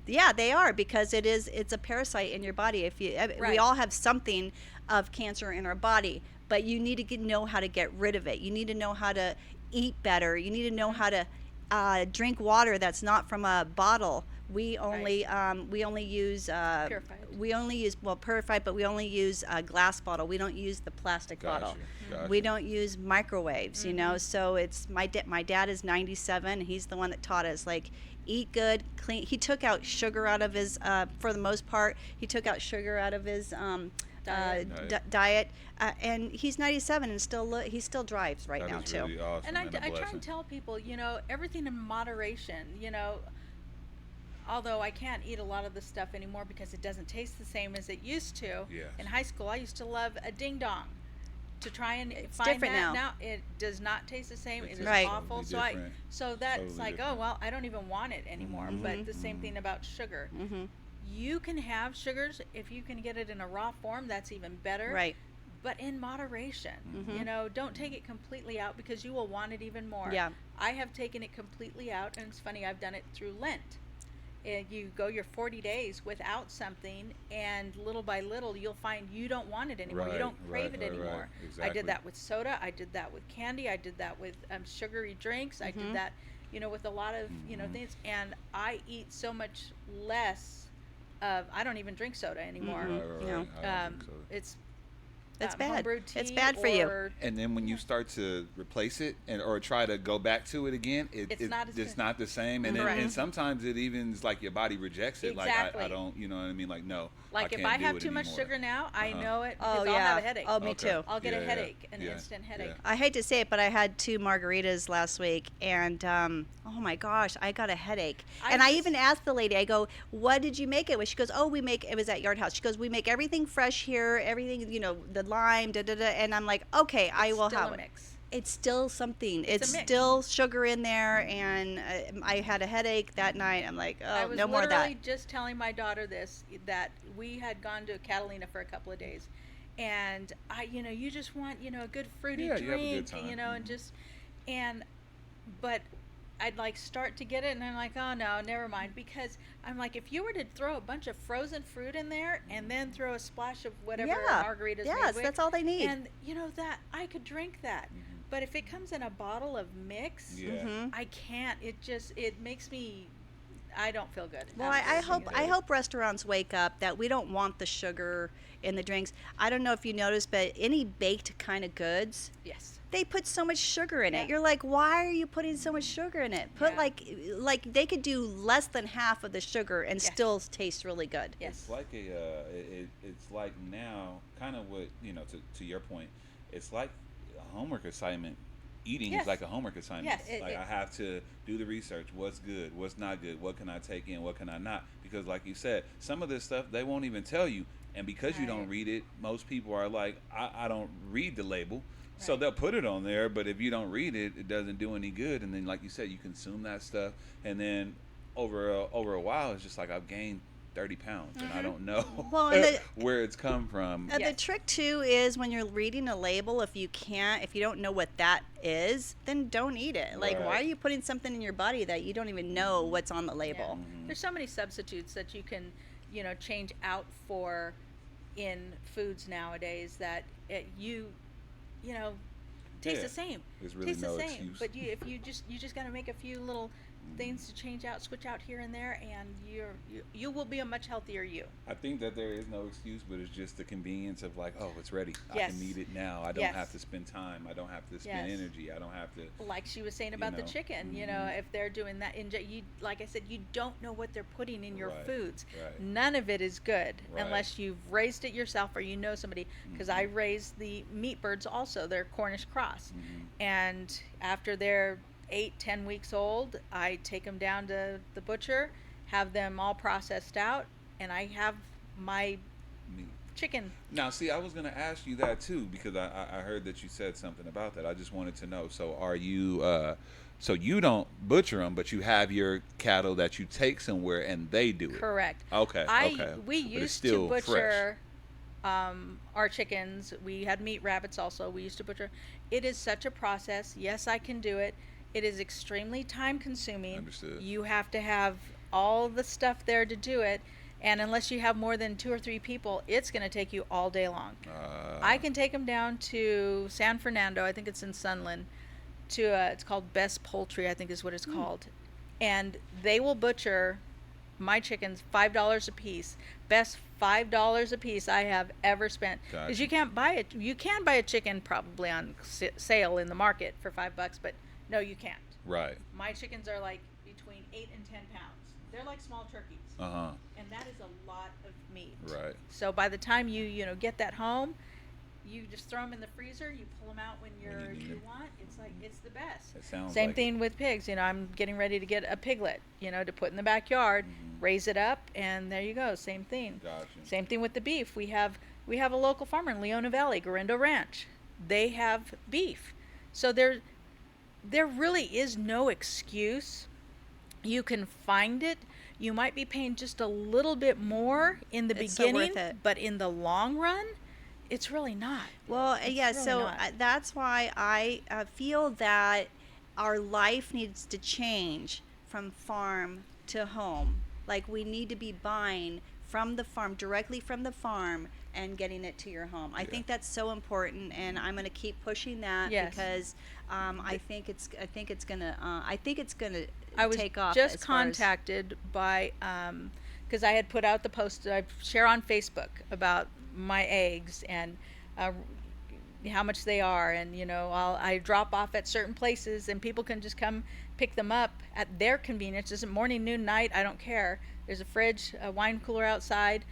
yeah, they are, because it's a parasite in your body. We Right. all have something of cancer in our body, but you need to know how to get rid of it. You need to know how to eat better. You need to know how to drink water that's not from a bottle. We only use purified, but we only use a glass bottle. We don't use the plastic bottle. Gotcha. We don't use microwaves, so it's my dad is 97. He's the one that taught us, like, eat good, clean. He took out sugar out of his for the most part. He took out sugar out of his diet, and he's 97 and he still drives right That now is too. really awesome And I a try blessing. and tell people, everything in moderation, although I can't eat a lot of the stuff anymore because it doesn't taste the same as it used to. Yes. In high school, I used to love a ding dong. To try and find different that now. it does not taste the same. It is Right. awful. Totally So different. so that's Totally like, different. oh well, I don't even want it anymore. But the same thing about sugar. You can have sugars if you can get it in a raw form. That's even better. Right. But in moderation. Don't take it completely out because you will want it even more. Yeah. I have taken it completely out, and it's funny, I've done it through Lent. You go your 40 days without something, and little by little you'll find you don't want it anymore. You Right, don't crave right, it right, anymore. right. I Exactly. did that with soda. I did that with candy. I did that with sugary drinks. I did that, with a lot of things. And I eat so much less of. I don't even drink soda anymore. Right. No. I don't think so. It's bad. homebrewed It's tea bad for you. or- And then when you start to replace it or try to go back to it again, It's not as it's good. not the same. And Correct. and sometimes it even is like your body rejects it. Exactly. Like I don't, you know what I mean? Like no. Like if can't I do have it too much anymore. sugar now, I know it Oh because yeah. I'll have a headache. Oh, me Okay. too. I'll get a Yeah, headache, an yeah, instant headache. yeah. I hate to say it, but I had 2 margaritas last week, and oh my gosh, I got a headache. And I even asked the lady, I go, "What did you make it with?" She goes, "Oh, it was at Yard House." She goes, "We make everything fresh here, everything, the lime, da da da." And I'm like, "Okay, I will Still have a it." mix. It's still something. It's a mix. still sugar in there, and I had a headache that night. I'm like, I "Oh, was no more of that." literally just telling my daughter that we had gone to Catalina for a couple of days, and you just want a good fruity Yeah, you have a drink, good time. but I'd like start to get it, and I'm like, oh no, never mind, because I'm like, if you were to throw a bunch of frozen fruit in there and then throw a splash of whatever Yeah. margarita's Yes, made with, that's all they need. and that I could drink that, but if it comes in a bottle of mix, Yeah. Mhm. I can't. It makes me I don't feel good. Well, after I hope drinking I it. hope restaurants wake up that we don't want the sugar in the drinks. I don't know if you noticed, but any baked kind of goods, Yes. they put so much sugar in Yeah. it. You're like, why are you putting so much sugar in it? Put Yeah. like they could do less than half of the sugar and Yes. still taste really good. Yes. It's like it's like now, kind of what to your point. It's like a homework assignment. Eating Yes. is like a homework assignment. Yes. Like I have to do the research. What's good? What's not good? What can I take in? What can I not? Because like you said, some of this stuff they won't even tell you. And because you don't Right. read it, most people are like, I don't read the label. So Right. they'll put it on there, but if you don't read it, it doesn't do any good. And then, like you said, you consume that stuff, and then over a while, it's just like I've gained 30 pounds, and I don't know Well, and where it's come from. The Yes. trick too is when you're reading a label, if you don't know what that is, then don't eat it. Like, why Right. are you putting something in your body that you don't even know what's on the label? Yeah. There's so many substitutes that you can, change out for in foods nowadays that taste Yeah. the same. There's really Taste no the same. excuse. But if you just got to make a few little things to change out, switch out here and there, and you will be a much healthier you. I think that there is no excuse, but it's just the convenience of like, oh, it's ready. I Yes. can eat it now. I don't Yes. have to spend time. I don't have to spend Yes. energy. I don't have to. Like she was saying about the know, chicken, mhm. if they're doing that, like I said, you don't know what they're putting in your Right, foods. right. None of it is good Right. unless you've raised it yourself or you know somebody. Because I raised the meat birds also. They're Cornish cross, and after they're 8-10 weeks old, I take them down to the butcher, have them all processed out, and I have my Meat. chicken. Now, see, I was going to ask you that too because I heard that you said something about that. I just wanted to know. So, are you? So you don't butcher them, but you have your cattle that you take somewhere and they do it. Correct. Okay. Okay. We But it's used still to fresh. butcher our chickens. We had meat rabbits also. We used to butcher. It is such a process. Yes, I can do it. It is extremely time consuming. Understood. You have to have all the stuff there to do it. And unless you have more than 2 or 3 people, it's going to take you all day long. I can take them down to San Fernando. I think it's in Sunland. It's called Best Poultry, I think is what it's called. And they will butcher my chickens $5 a piece. Best $5 a piece I have ever spent. Because Gotcha. you can't buy it. You can buy a chicken probably on sale in the market for $5, but no, you can't. Right. My chickens are like between 8 and 10 pounds. They're like small turkeys, and that is a lot of meat. Right. So by the time you get that home, you just throw them in the freezer. You pull them out when you need you them. want. It's the best. It sounds Same like thing with pigs. I'm getting ready to get a piglet. To put in the backyard, raise it up, and there you go. Same thing. Gotcha. Same thing with the beef. We have a local farmer in Leona Valley, Garindo Ranch. They have beef, so there really is no excuse. You can find it. You might be paying just a little bit more in the It's so beginning, worth it. but in the long run, it's really not. Well, It's yeah, really so not. that's why I feel that our life needs to change from farm to home. Like, we need to be buying from the farm, directly from the farm, and getting it to your home. I think that's so important, and I'm going to keep pushing that Yes. because I think it's gonna I was take off. just as far as- contacted by because I had put out the post I share on Facebook about my eggs and how much they are, and I drop off at certain places and people can just come pick them up at their convenience. Is it morning, noon, night? I don't care. There's a fridge, a wine cooler outside.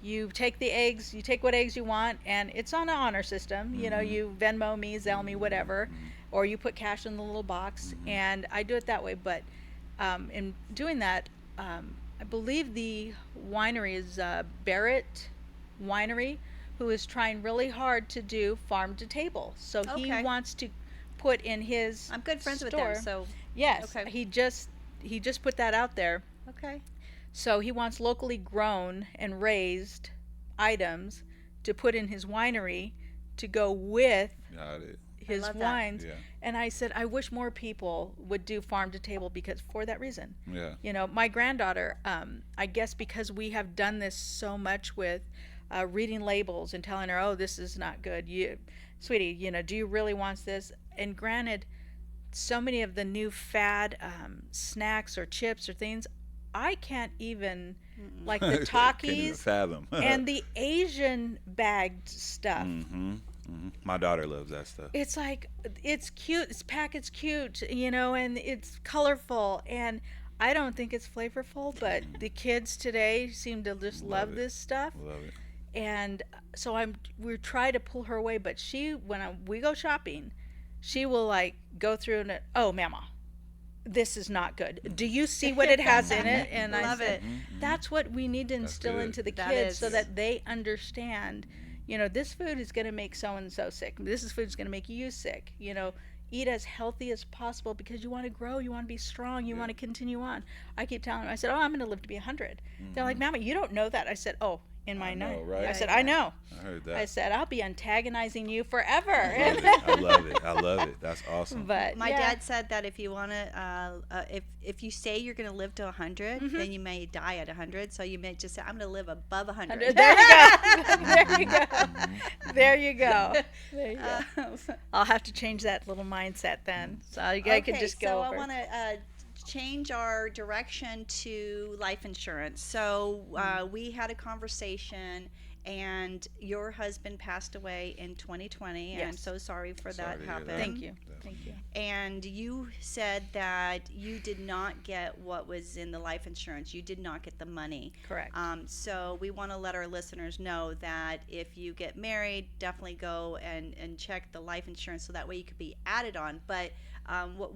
You take the eggs, you take what eggs you want, and it's on an honor system. You Venmo me, Zelle me, whatever, or you put cash in the little box, and I do it that way. But in doing that, I believe the winery is Barrett Winery, who is trying really hard to do farm to table. So he Okay. wants to put in his I'm good friends with store. them, so Yes, Okay. he just put that out there. okay. So he wants locally grown and raised items to put in his winery to go with Got it. his love that. wines. Yeah. And I said, I wish more people would do farm to table because for that reason. Yeah. My granddaughter, I guess because we have done this so much with reading labels and telling her, oh, this is not good. Sweetie, do you really want this? And granted, so many of the new fad snacks or chips or things, I can't even, like the Can't even Takis fathom. and the Asian bagged stuff. My daughter loves that stuff. It's like, it's cute, it's packaged cute, you know, and it's colorful, and I don't think it's flavorful, but the kids today seem to just love it. this stuff. Love it. And so we're trying to pull her away, but we go shopping, she will like go through and, oh, mama, this is not good. Do you see what it has in it? And I Love said, it. that's what we need to instill good. into the That kids, so is. that they understand, you know, this food is going to make so and so sick. This food is going to make you sick. You know, eat as healthy as possible, because you want to grow, you want to be strong, you want to continue on. I keep telling them, I said, oh, I'm going to live to be 100. They're like, Mama, you don't know that. I said, oh, in my I know, night. right? I said, Yeah. I know. I heard that. I said, I'll be antagonizing you forever. I love it. I love it. That's awesome. But My yeah. dad said that if you want to, if you say you're going to live to 100, then you may die at 100. So you may just say, I'm going to live above 100. There you go. There you go. There you go. There you go. I'll have to change that little mindset then. So I could just go so over. I want to change our direction to life insurance. So we had a conversation, and your husband passed away in 2020. And I'm Yes. so sorry for Sorry that to hear happened. that. Thank you. Thank you. And you said that you did not get what was in the life insurance. You did not get the money. Correct. So we want to let our listeners know that if you get married, definitely go and check the life insurance, so that way you could be added on. But what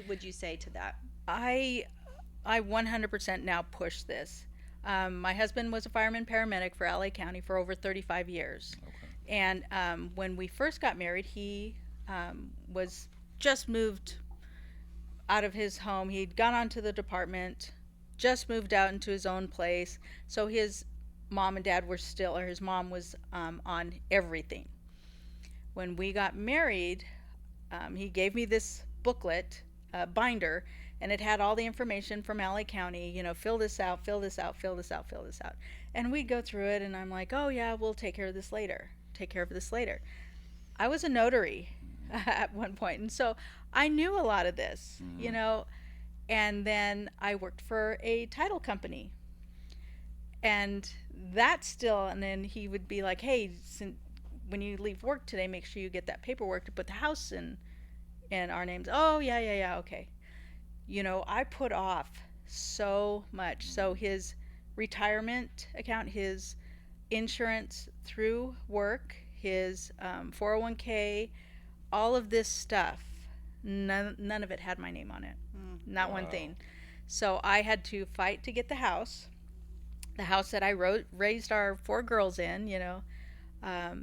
would you say to that? I 100% now push this. My husband was a fireman paramedic for LA County for over 35 years. Okay. And when we first got married, he was just moved out of his home. He'd gone onto the department, just moved out into his own place. So his mom and dad were still, or his mom was on everything. When we got married, he gave me this booklet, binder, and it had all the information from LA County, you know, fill this out, fill this out, fill this out, fill this out. And we'd go through it, and I'm like, oh yeah, we'll take care of this later. Take care of this later. I was a notary at one point, and so I knew a lot of this, you know, and then I worked for a title company. And and then he would be like, hey, when you leave work today, make sure you get that paperwork to put the house in our names. Oh, yeah, okay. You know, I put off so much. So his retirement account, his insurance through work, his 401k, all of this stuff, none of it had my name on it. Not one thing. So I had to fight to get the house that I raised our 4 girls in, you know. I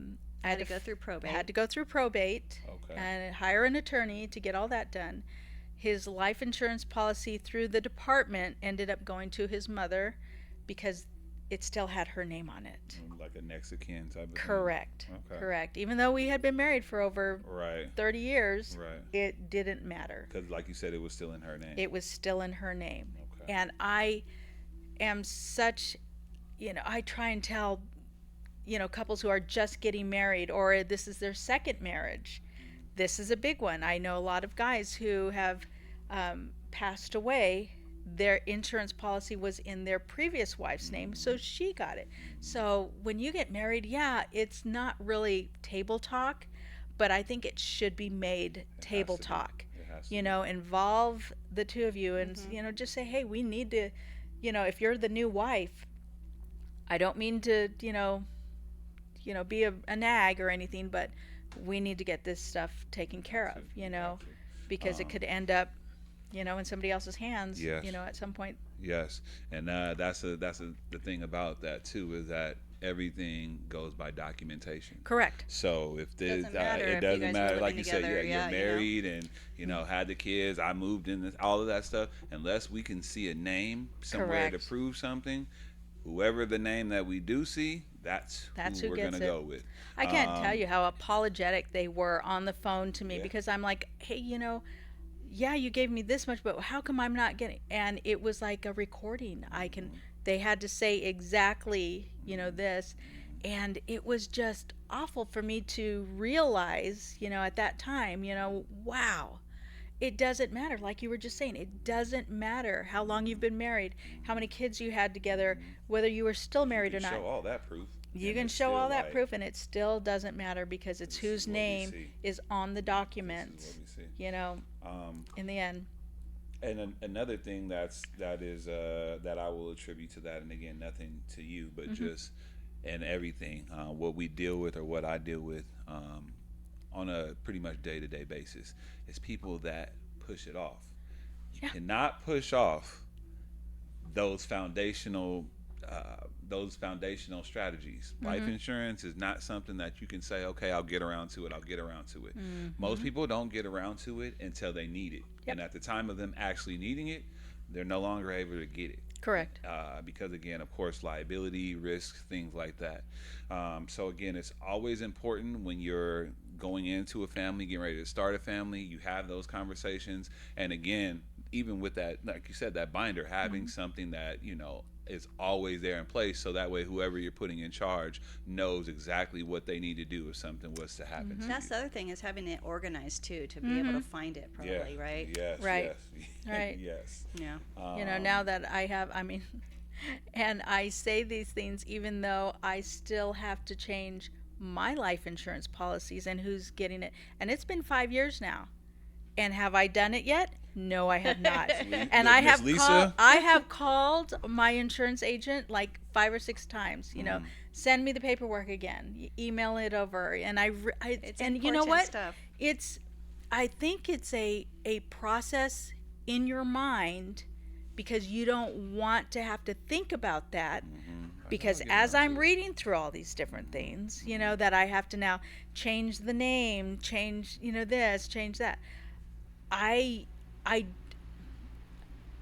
Had to go through probate. Had to go through probate Okay. and hire an attorney to get all that done. His life insurance policy through the department ended up going to his mother because it still had her name on it. Like a next of kin type of thing. Correct. Okay. Correct. Even though we had been married for over Right. 30 years, Right. it didn't matter. Because, like you said, it was still in her name. It was still in her name. Okay. And I am such, you know, I try and tell, you know, couples who are just getting married, or this is their second marriage. This is a big one. I know a lot of guys who have passed away. Their insurance policy was in their previous wife's name, so she got it. So when you get married, yeah, it's not really table talk, but I think it should be made table to be. talk. It has to You be. know, involve the two of you, and you know, just say, hey, we need to, you know, if you're the new wife, I don't mean to, you know, be a nag or anything, but we need to get this stuff taken care of, you know, because it could end up, you know, in somebody else's hands, Yes. you know, at some point. Yes, and that's the thing about that too, is that everything goes by documentation. Correct. So if Doesn't matter if it you doesn't guys are matter, living like you said, together, you're yeah, you know. married and you know had the kids. I moved in this, all of that stuff. Unless we can see a name somewhere to Correct. prove something, whoever the name that we do see, that's That's who who we're gets gonna it. go with. I can't tell you how apologetic they were on the phone to me, Yeah. because I'm like, hey, you know, yeah, you gave me this much, but how come I'm not getting? And it was like a recording. They had to say exactly, you know, this, and it was just awful for me to realize, you know, at that time, you know, wow. it doesn't matter. Like you were just saying, it doesn't matter how long you've been married, how many kids you had together, whether you were still married or You can not. show all that proof. You and can it's show still all that like, proof, and it still doesn't matter because it's this is whose what we name see. is on the This is documents, what we see. you know, Um, in the end. and another thing that is that I will attribute to that, and again, nothing to you, but just and everything what we deal with or what I deal with on a pretty much day-to-day basis is people that push it off. You Yeah. cannot push off those foundational strategies. Life insurance is not something that you can say, okay, I'll get around to it. Most people don't get around to it until they need it. Yep. And at the time of them actually needing it, they're no longer able to get it. Correct. Because again, of course, liability, risks, things like that. So again, it's always important when you're going into a family, getting ready to start a family, you have those conversations. And again, even with that, like you said, that binder, having something that, is always there in place, so that way whoever you're putting in charge knows exactly what they need to do if something was to happen to That's you. the other thing, is having it organized too, to be able to find it probably, right? Yes. Right. Yes. Right. Yes. Yeah. Now that I have, I mean, and I say these things even though I still have to change my life insurance policies and who's getting it. And it's been 5 years now. And have I done it yet? No, I have not. And I Miss have Lisa? I have called my insurance agent like 5 or 6 times. Send me the paperwork again, email it over, and It's and you know important what? stuff. I think it's a process in your mind because you don't want to have to think about that. Because as I'm reading through all these different things, that I have to now change the name, change, this, change that. I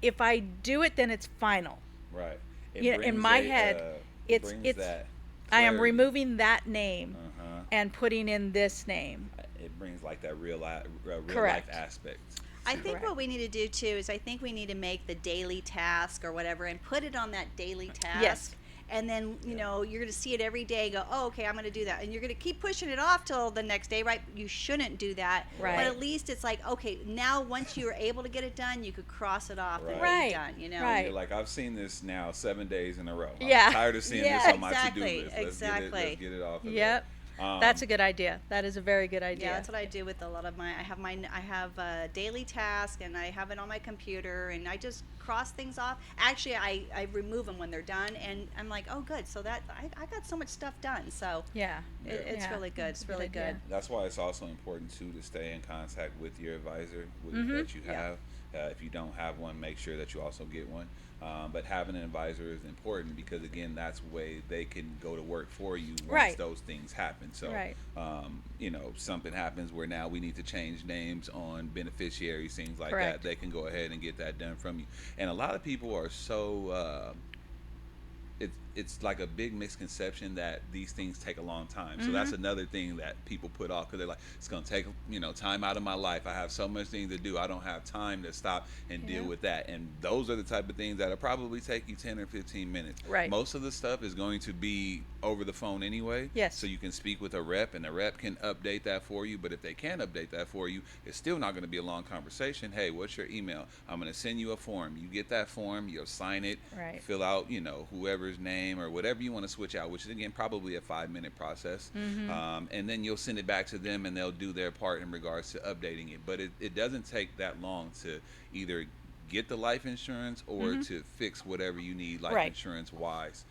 if I do it, then it's final. Right. In my head, it's that I am clarity. removing that name Uh-huh. and putting in this name. It brings like that real life Correct. aspect. I think Correct. what we need to do too is I think we need to make the daily task or whatever and put it on that daily task. Yes. And then, you're going to see it every day, go, oh, okay, I'm going to do that. And you're going to keep pushing it off till the next day, right? You shouldn't do that. Right. But at least it's like, okay, now once you're able to get it done, you could cross it off and Right. get it done, Right. You're like, I've seen this now 7 days in a row. Yeah. I'm tired of seeing Yeah, this on my exactly, to-do list. exactly. Let's get it off of Yep. there. That's a good idea. That is a very good idea. Yeah, that's what I do with a lot of I have a daily task and I have it on my computer and I just cross things off. Actually, I remove them when they're done and I'm like, oh, good. So that I got so much stuff done. So Yeah. it's Yeah. really good. That's It's a good really idea. good. That's why it's also important too to stay in contact with your advisor Mm-hmm. that you Yeah. have. If you don't have one, make sure that you also get one. But having an advisor is important because again, that's the way they can go to work for you once Right. those things happen. So, Right. something happens where now we need to change names on beneficiaries, things like Correct. that. They can go ahead and get that done from you. And a lot of people are so. It's like a big misconception that these things take a long time. So that's another thing that people put off because they're like, it's going to take time out of my life. I have so much things to do. I don't have time to stop and deal with that. And those are the type of things that'll probably take you 10 or 15 minutes. Right. Most of the stuff is going to be over the phone anyway. Yes. So you can speak with a rep and the rep can update that for you. But if they can't update that for you, it's still not going to be a long conversation. Hey, what's your email? I'm going to send you a form. You get that form, you'll sign it, Right. fill out, whoever's name or whatever you want to switch out, which is again probably a 5-minute process. And then you'll send it back to them and they'll do their part in regards to updating it. But it doesn't take that long to either get the life insurance or to fix whatever you need life Right. insurance wise.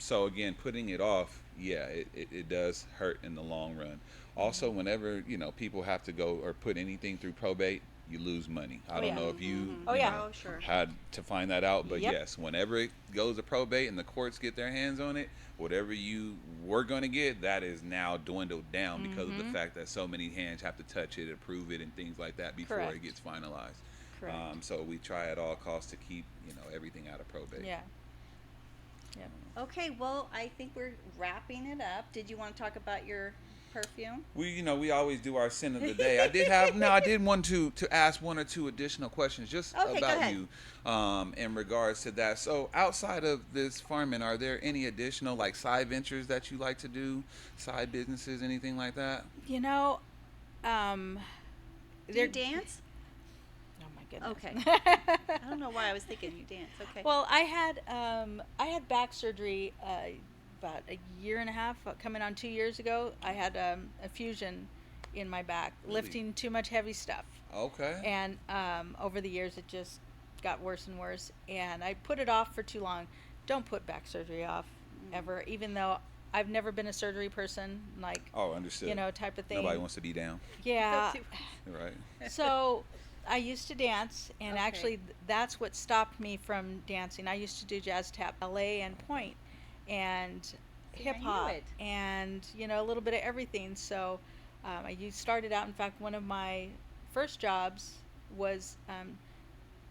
So again, putting it off, it does hurt in the long run. Also, whenever people have to go or put anything through probate, you lose money. I don't yeah. know if you, Oh, yeah. Oh, sure. had to find that out, but Yep. yes, whenever it goes to probate and the courts get their hands on it, whatever you were going to get, that is now dwindled down because of the fact that so many hands have to touch it, approve it, and things like that before Correct. it gets finalized. Correct. So we try at all costs to keep everything out of probate. Yeah. Yep. Okay, well, I think we're wrapping it up. Did you want to talk about your perfume? We always do our sin of the day. I did want to ask one or two additional questions just Okay, go about ahead. you in regards to that. So outside of this farming, are there any additional like side ventures that you like to do, side businesses, anything like that? Do you dance? goodness. Okay. I don't know why I was thinking you dance. Okay. Well, I had back surgery about a year and a half, coming on 2 years ago. I had a fusion in my back, Really? lifting too much heavy stuff. Okay. And over the years, it just got worse and worse. And I put it off for too long. Don't put back surgery off ever, even though I've never been a surgery person, like, Oh, understood. type of thing. Nobody wants to be down. Yeah. Right. So I used to dance, and Okay. actually that's what stopped me from dancing. I used to do jazz tap, ballet, and point, and See, I hip knew hop, it. and a little bit of everything. So started out. In fact, one of my first jobs was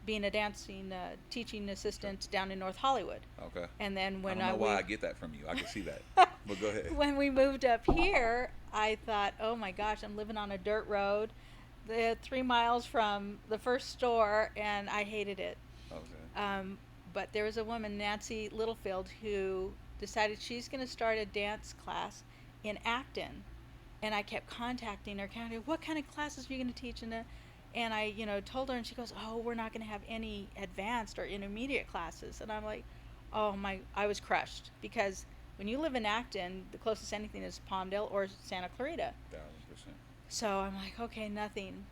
being a dancing teaching assistant down in North Hollywood. Okay. And then when I don't know why I get that from you. I can see that. But go ahead. when we moved up here, I thought, oh my gosh, I'm living on a dirt road, 3 miles from the first store, and I hated it. Okay. But there was a woman, Nancy Littlefield, who decided she's going to start a dance class in Acton. And I kept contacting her, what kind of classes are you going to teach? And I, told her, and she goes, oh, we're not going to have any advanced or intermediate classes. And I'm like, I was crushed, because when you live in Acton, the closest anything is Palmdale or Santa Clarita. 1000%. So I'm like, okay, nothing.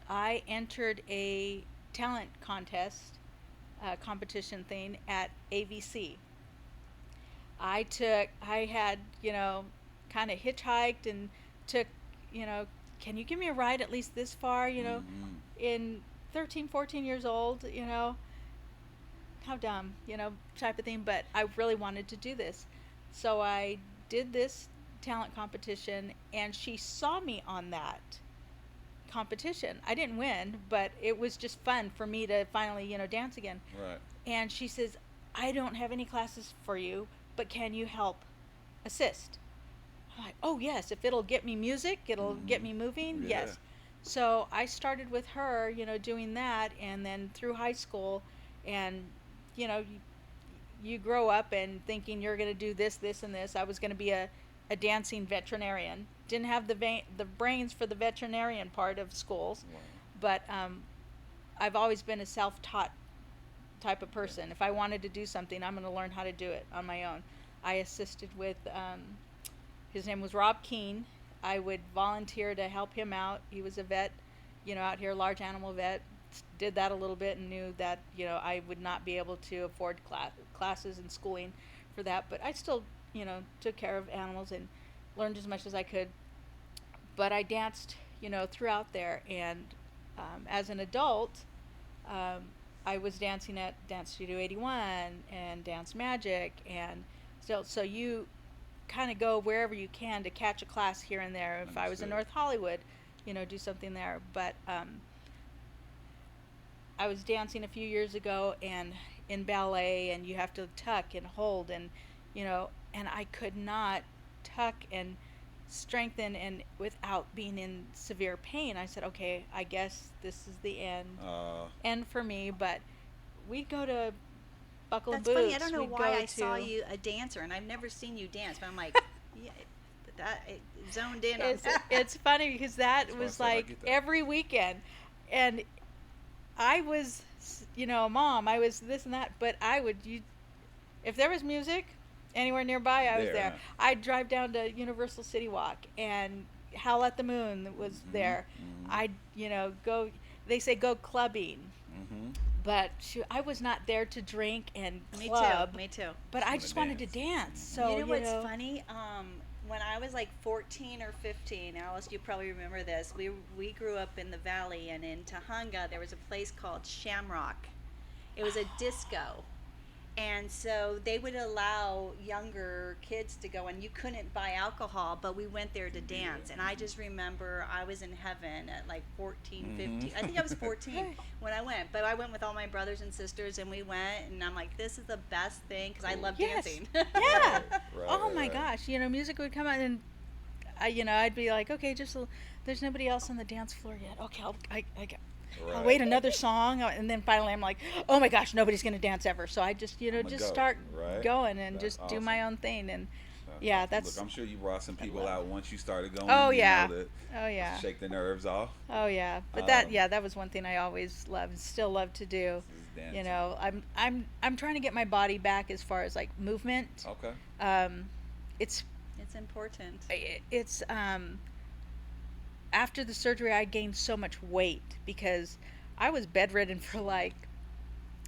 I entered a talent contest, competition thing at AVC. I had, kind of hitchhiked and took, can you give me a ride at least this far, in 13, 14 years old, how dumb, type of thing. But I really wanted to do this. So I did this talent competition, and she saw me on that competition. I didn't win, but it was just fun for me to finally, dance again. Right. And she says, I don't have any classes for you, but can you help assist? I'm like, oh yes, if it'll get me music, it'll get me moving, Yeah. yes. So I started with her, doing that, and then through high school, and you grow up and thinking you're going to do this, this, and this. I was going to be a dancing veterinarian. Didn't have the brains for the veterinarian part of schools, Wow. but I've always been a self-taught type of person. If I wanted to do something, I'm going to learn how to do it on my own. I assisted with, his name was Rob Keene. I would volunteer to help him out. He was a vet, out here, large animal vet. Did that a little bit and knew that, I would not be able to afford classes and schooling for that. But I still, took care of animals and learned as much as I could. But I danced, throughout there. And as an adult, I was dancing at Dance Studio 81 and Dance Magic. And so you kind of go wherever you can to catch a class here and there. If I was in Understood. North Hollywood, do something there. But I was dancing a few years ago and in ballet, and you have to tuck and hold, and and I could not tuck and strengthen and without being in severe pain. I said, okay, I guess this is the end for me. But we'd go to Buckle and That's Boots. funny. I don't know We'd why go I saw to- you a dancer, and I've never seen you dance. But I'm like, yeah, that it zoned in on. It's funny because that That's why I was said I like get that. every weekend, and I was, a mom. I was this and that, but if there was music anywhere nearby, I was There, there. huh? I'd drive down to Universal City Walk, and Howl at the Moon was there. I'd, go. They say go clubbing, Mm-hmm. but I was not there to drink and Me club. too. Me too. But I wanna just wanted to dance. dance. So you know what's funny? When I was like 14 or 15, Alice, you probably remember this. We grew up in the valley, and in Tahunga there was a place called Shamrock. It was a disco, and so they would allow younger kids to go, and you couldn't buy alcohol, but we went there to dance. And I just remember I was in heaven at like 14, 15. I think I was 14 when I went, but I went with all my brothers and sisters, and we went, and I'm like, this is the best thing because I love Yes. dancing. Yeah. Right, Oh right, my right. gosh, music would come out, and I'd be like, okay, there's nobody else on the dance floor yet. Okay, I'll Right. wait another song, and then finally I'm like, oh my gosh, nobody's gonna dance ever. So I just, I'ma just go, start right? going and That's just do my awesome. own thing. And Yeah, that's. Look, I'm sure you brought some people love- out once you started going. Oh you yeah. know, to Oh yeah. shake the nerves off. Oh yeah. But that was one thing I always loved, still love to do. This is dancing. You know, I'm trying to get my body back as far as like movement. Okay. It's It's important. it's after the surgery I gained so much weight because I was bedridden for like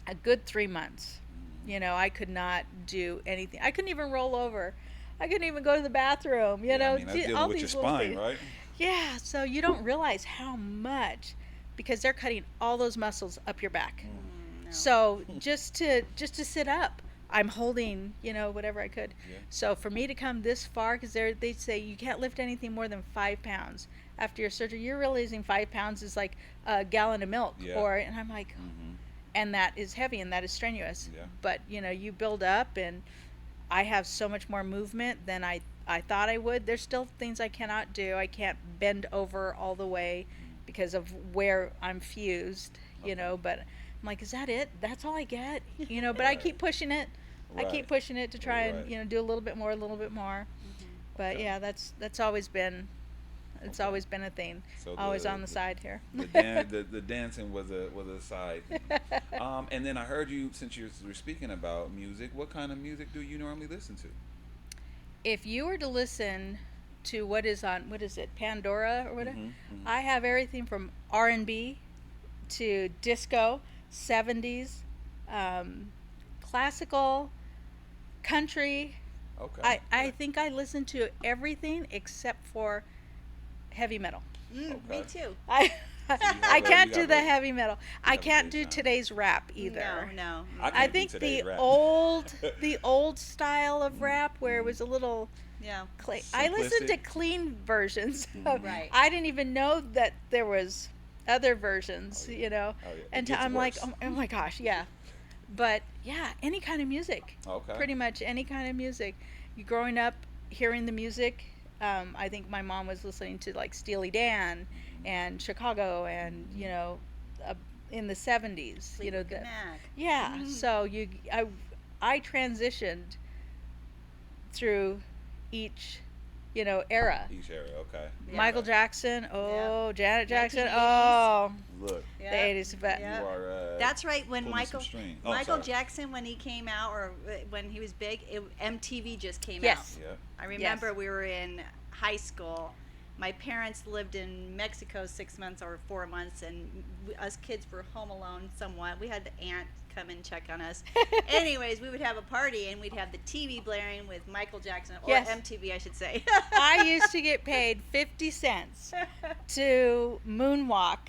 a good 3 months. You know, I could not do anything. I couldn't even roll over. I couldn't even go to the bathroom. You know, I mean, that's dealing all with these your little spine, things. right? Yeah, so you don't realize how much because they're cutting all those muscles up your back. No. So just to sit up, I'm holding, you know, whatever I could. Yeah. So for me to come this far, because they say you can't lift anything more than 5 pounds after your surgery. You're realizing 5 pounds is like a gallon of milk, Yeah. and I'm like, Mm-hmm. and that is heavy and that is strenuous. Yeah. But you know, you build up, and I have so much more movement than I thought I would. There's still things I cannot do. I can't bend over all the way because of where I'm fused, you know, but I'm like, is that it? That's all I get? You know, but I Right. keep pushing it. I Right. keep pushing it to try Right. and, you know, do a little bit more. But Okay. yeah, that's always been it's Okay. always been a thing. So Always on the side here. The dancing was a side thing. And then I heard you, since you were speaking about music, what kind of music do you normally listen to? If you were to listen to what is it, Pandora or whatever, Mhm, mhm. I have everything from R&B to disco, 70s, classical, country. Okay. I think I listen to everything except for heavy metal. Me Okay. too. I you can't got do a- the heavy metal. I have a can't good do time. today's rap either. No. I I can't do think today's the rap. old style of rap where it was a little Yeah. I listened to Simplistic. clean versions. Of, Right. I didn't even know that there was other versions, Oh, yeah. you know. Oh, yeah. It Until gets I'm like, worse. oh my gosh, yeah. But yeah, any kind of music. Okay. Pretty much any kind of music. You growing up hearing the music, I think my mom was listening to like Steely Dan and Chicago and, you know, in the 70s, you know, Fleetwood Mac. yeah. Mhm. So I transitioned through each, you know, era. Each area, okay. Yeah. Michael Jackson, Janet Jackson, 1980s. oh, Look, Yeah. the 80s. But Yeah. you are. That's right. When pulling some string. Oh, Michael sorry. Jackson, when he came out, or when he was big, MTV just came Yes. out. Yeah. I remember Yes. we were in high school. My parents lived in Mexico 6 months or 4 months, and us kids were home alone somewhat. We had the aunt come and check on us. Anyways, we would have a party, and we'd have the TV blaring with Michael Jackson, or Yes. MTV, I should say. I used to get paid 50 cents to moonwalk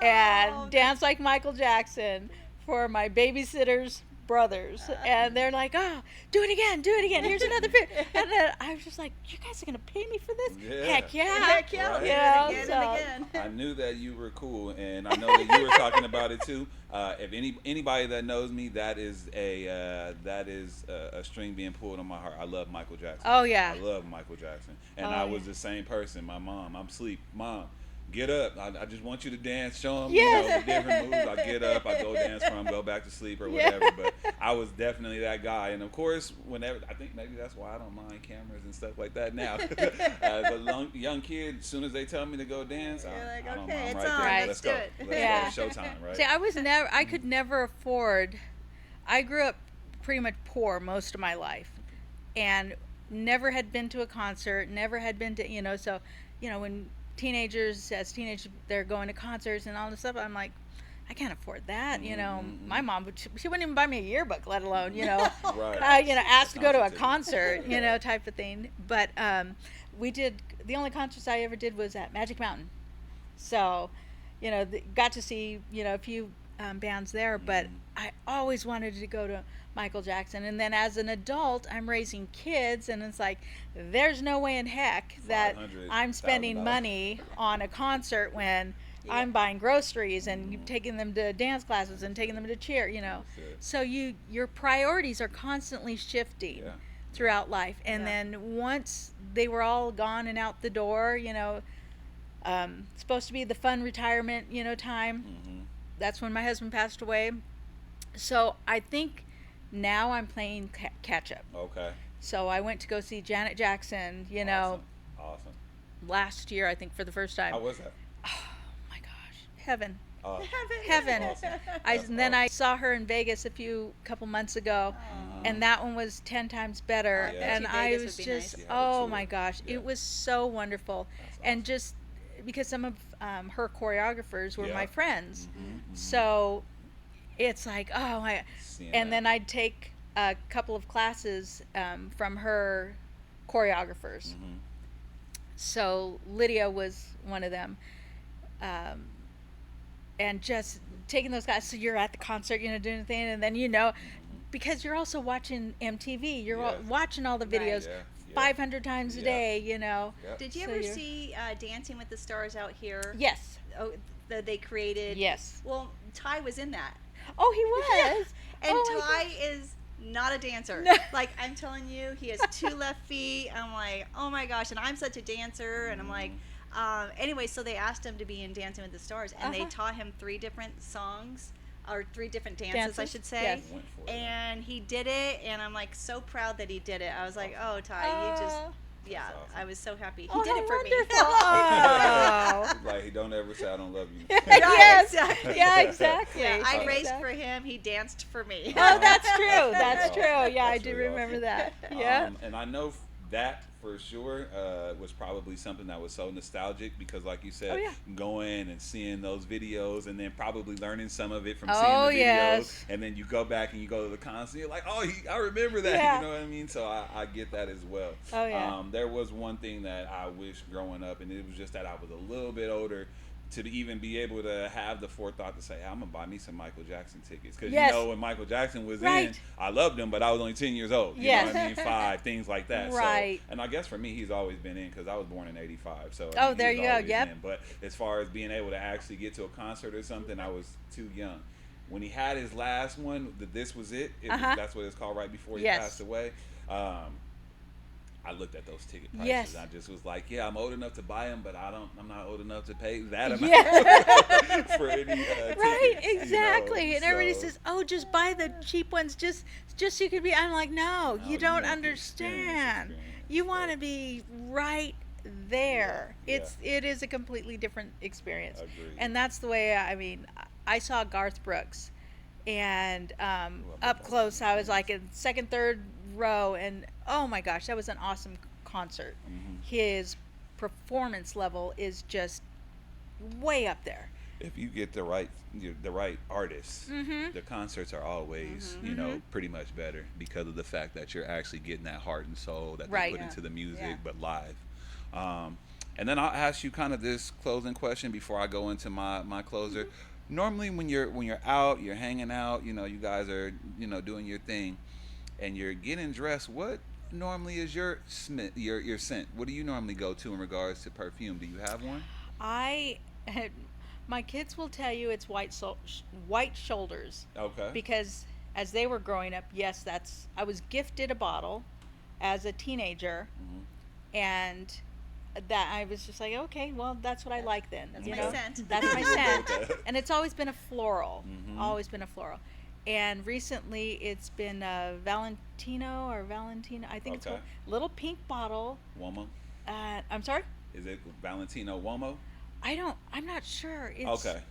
and Oh, dance like Michael Jackson for my babysitter's brothers. And they're like, oh, do it again. Here's another bit. And then I was just like, you guys are going to pay me for this? Yeah. Heck yeah. Heck yeah, Right. we'll do Yeah, it again so- and again. I knew that you were cool, and I know that you were talking about it too. If anybody that knows me, that is a string being pulled on my heart. I love Michael Jackson. Oh, yeah. I love Michael Jackson, and Oh, I was yeah. the same person. My mom, I'm asleep. Mom, get up. I just want you to dance. Show them, Yes. the different moves. I get up. I go dance for them. Go back to sleep or Yeah. whatever. But I was definitely that guy. And of course, whenever I think maybe that's why I don't mind cameras and stuff like that now. As a young kid, as soon as they tell me to go dance, You're like, I don't okay, mind. it's I'm right on, there. let's Let's do go. it. Let's Yeah. go. Showtime, right? See, I could never afford. I grew up pretty much poor most of my life, and never had been to a concert. Never had been to, you know. So, you know, when as teenagers, they're going to concerts and all this stuff. I'm like, I can't afford that. You know, Mhm. my mom she wouldn't even buy me a yearbook, let alone, you know, Right. you know, asked to go to a Concert ticket. concert, you know, Right. type of thing. But we did. The only concerts I ever did was at Magic Mountain. So, you know, got to see, you know, a few bands there, but Mhm. I always wanted to go to Michael Jackson. And then as an adult, I'm raising kids, and it's like, there's no way in heck that I'm spending $500,000. money on a concert when Yeah. I'm buying groceries and taking them to dance classes and taking them to cheer, you know. That's it. So your priorities are constantly shifting Yeah. throughout life. And Yeah. then once they were all gone and out the door, you know, supposed to be the fun retirement, you know, time. Mhm. That's when my husband passed away. So I think now I'm playing catch up. Okay. So I went to go see Janet Jackson, you know, Awesome. last year, I think, for the first time. How was that? Oh my gosh, heaven. Uh, Heaven. Awesome. And then I saw her in Vegas couple months ago, and that one was 10 times better. Yeah. And Vegas I would was be just, nice. You had a oh tour. my gosh, Yeah. it was so wonderful. That's And awesome. just because some of her choreographers were Yeah. my friends, Mhm. so it's like, oh my. Seeing And that. then I'd take a couple of classes from her choreographers. Mhm. So Lydia was one of them. Um, and just taking those guys, so you're at the concert, doing the thing, and then because you're also watching MTV, you're Yeah. watching all the Right. videos Yeah, yeah. 500 times a Yeah. day, Yep. Did you So ever you're- see Dancing with the Stars out here? Yes. Oh, they created. Yes. Well, Ty was in that. Oh, he was. And Oh my Ty gosh. is not a dancer. No. Like, I'm telling you, he has 2 left feet. I'm like, oh my gosh. And I'm such a dancer. And I'm like, anyway, so they asked him to be in Dancing with the Stars. And they Uh-huh. taught him 3 different songs, or 3 different dances, I Dances? should say. Yes. Went for it. And he did it. And I'm like, so proud that he did it. I was like, oh, Ty, you just, Oh. yeah, That's awesome. I was so happy. He Oh, did how it for me. wonderful. Oh. Like, he don't ever say I don't love you. Yes. exactly. Yeah, exactly. Yeah, I raced Exactly. for him. He danced for me. Oh, that's true. That's true. Yeah, I That's do really remember awesome. that. Yeah. And I know that for sure was probably something that was so nostalgic because, like you said, Oh, yeah. going and seeing those videos and then probably learning some of it from Oh, seeing the videos. yes. And then you go back and you go to the concert, you're like, oh, I remember that. Yeah. You know what I mean? So I get that as well. Oh, yeah. There was one thing that I wish growing up, and it was just that I was a little bit older to even be able to have the forethought to say, hey, I'm gonna buy me some Michael Jackson tickets, because Yes. when Michael Jackson was in, Right. I loved him, but I was only 10 years old. You Yes. know what I mean? 5 things like that. Right. So, and I guess for me, he's always been in because I was born in '85. So Oh, he there was you go. always Yep. in. But as far as being able to actually get to a concert or something, I was too young. When he had his last one, This Was It. Uh-huh. That's what it's called right before he Yes. passed away. I looked at those ticket prices. Yes. I just was like, yeah, I'm old enough to buy them, but I'm not old enough to pay that amount Yeah. for any Right, tickets, you know? exactly. And everybody So- says, "Oh, just buy the cheap ones, just so you could be." I'm like, "No, No, you you don't want the understand. experience, You so- want to be right there. Yeah, It is a completely different experience." Agreed. And that's the way. I mean, I saw Garth Brooks, and up close, I was like in second, third row, and oh my gosh, that was an awesome concert. Mhm. His performance level is just way up there. If you get the right artists, Mhm. the concerts are always Mhm. pretty much better because of the fact that you're actually getting that heart and soul that Right. they put Yeah. into the music, Yeah. but live. And then I'll ask you kind of this closing question before I go into my closer. Normally, when you're out, you're hanging out, you guys are doing your thing, and you're getting dressed. What normally is your scent? What do you normally go to in regards to perfume? Do you have one? My kids will tell you it's white shoulders, Okay. because as they were growing up, yes, I was gifted a bottle as a teenager, Mhm. and that I was just like, okay, well, that's what I like then. That's you my know? scent. That's my scent. Okay. And it's always been a floral. Mhm. Always been a floral. And recently it's been a Valentino, I think it's Okay. a little pink bottle. Uomo? I'm sorry? Is it Valentino Uomo? I'm not sure. Okay.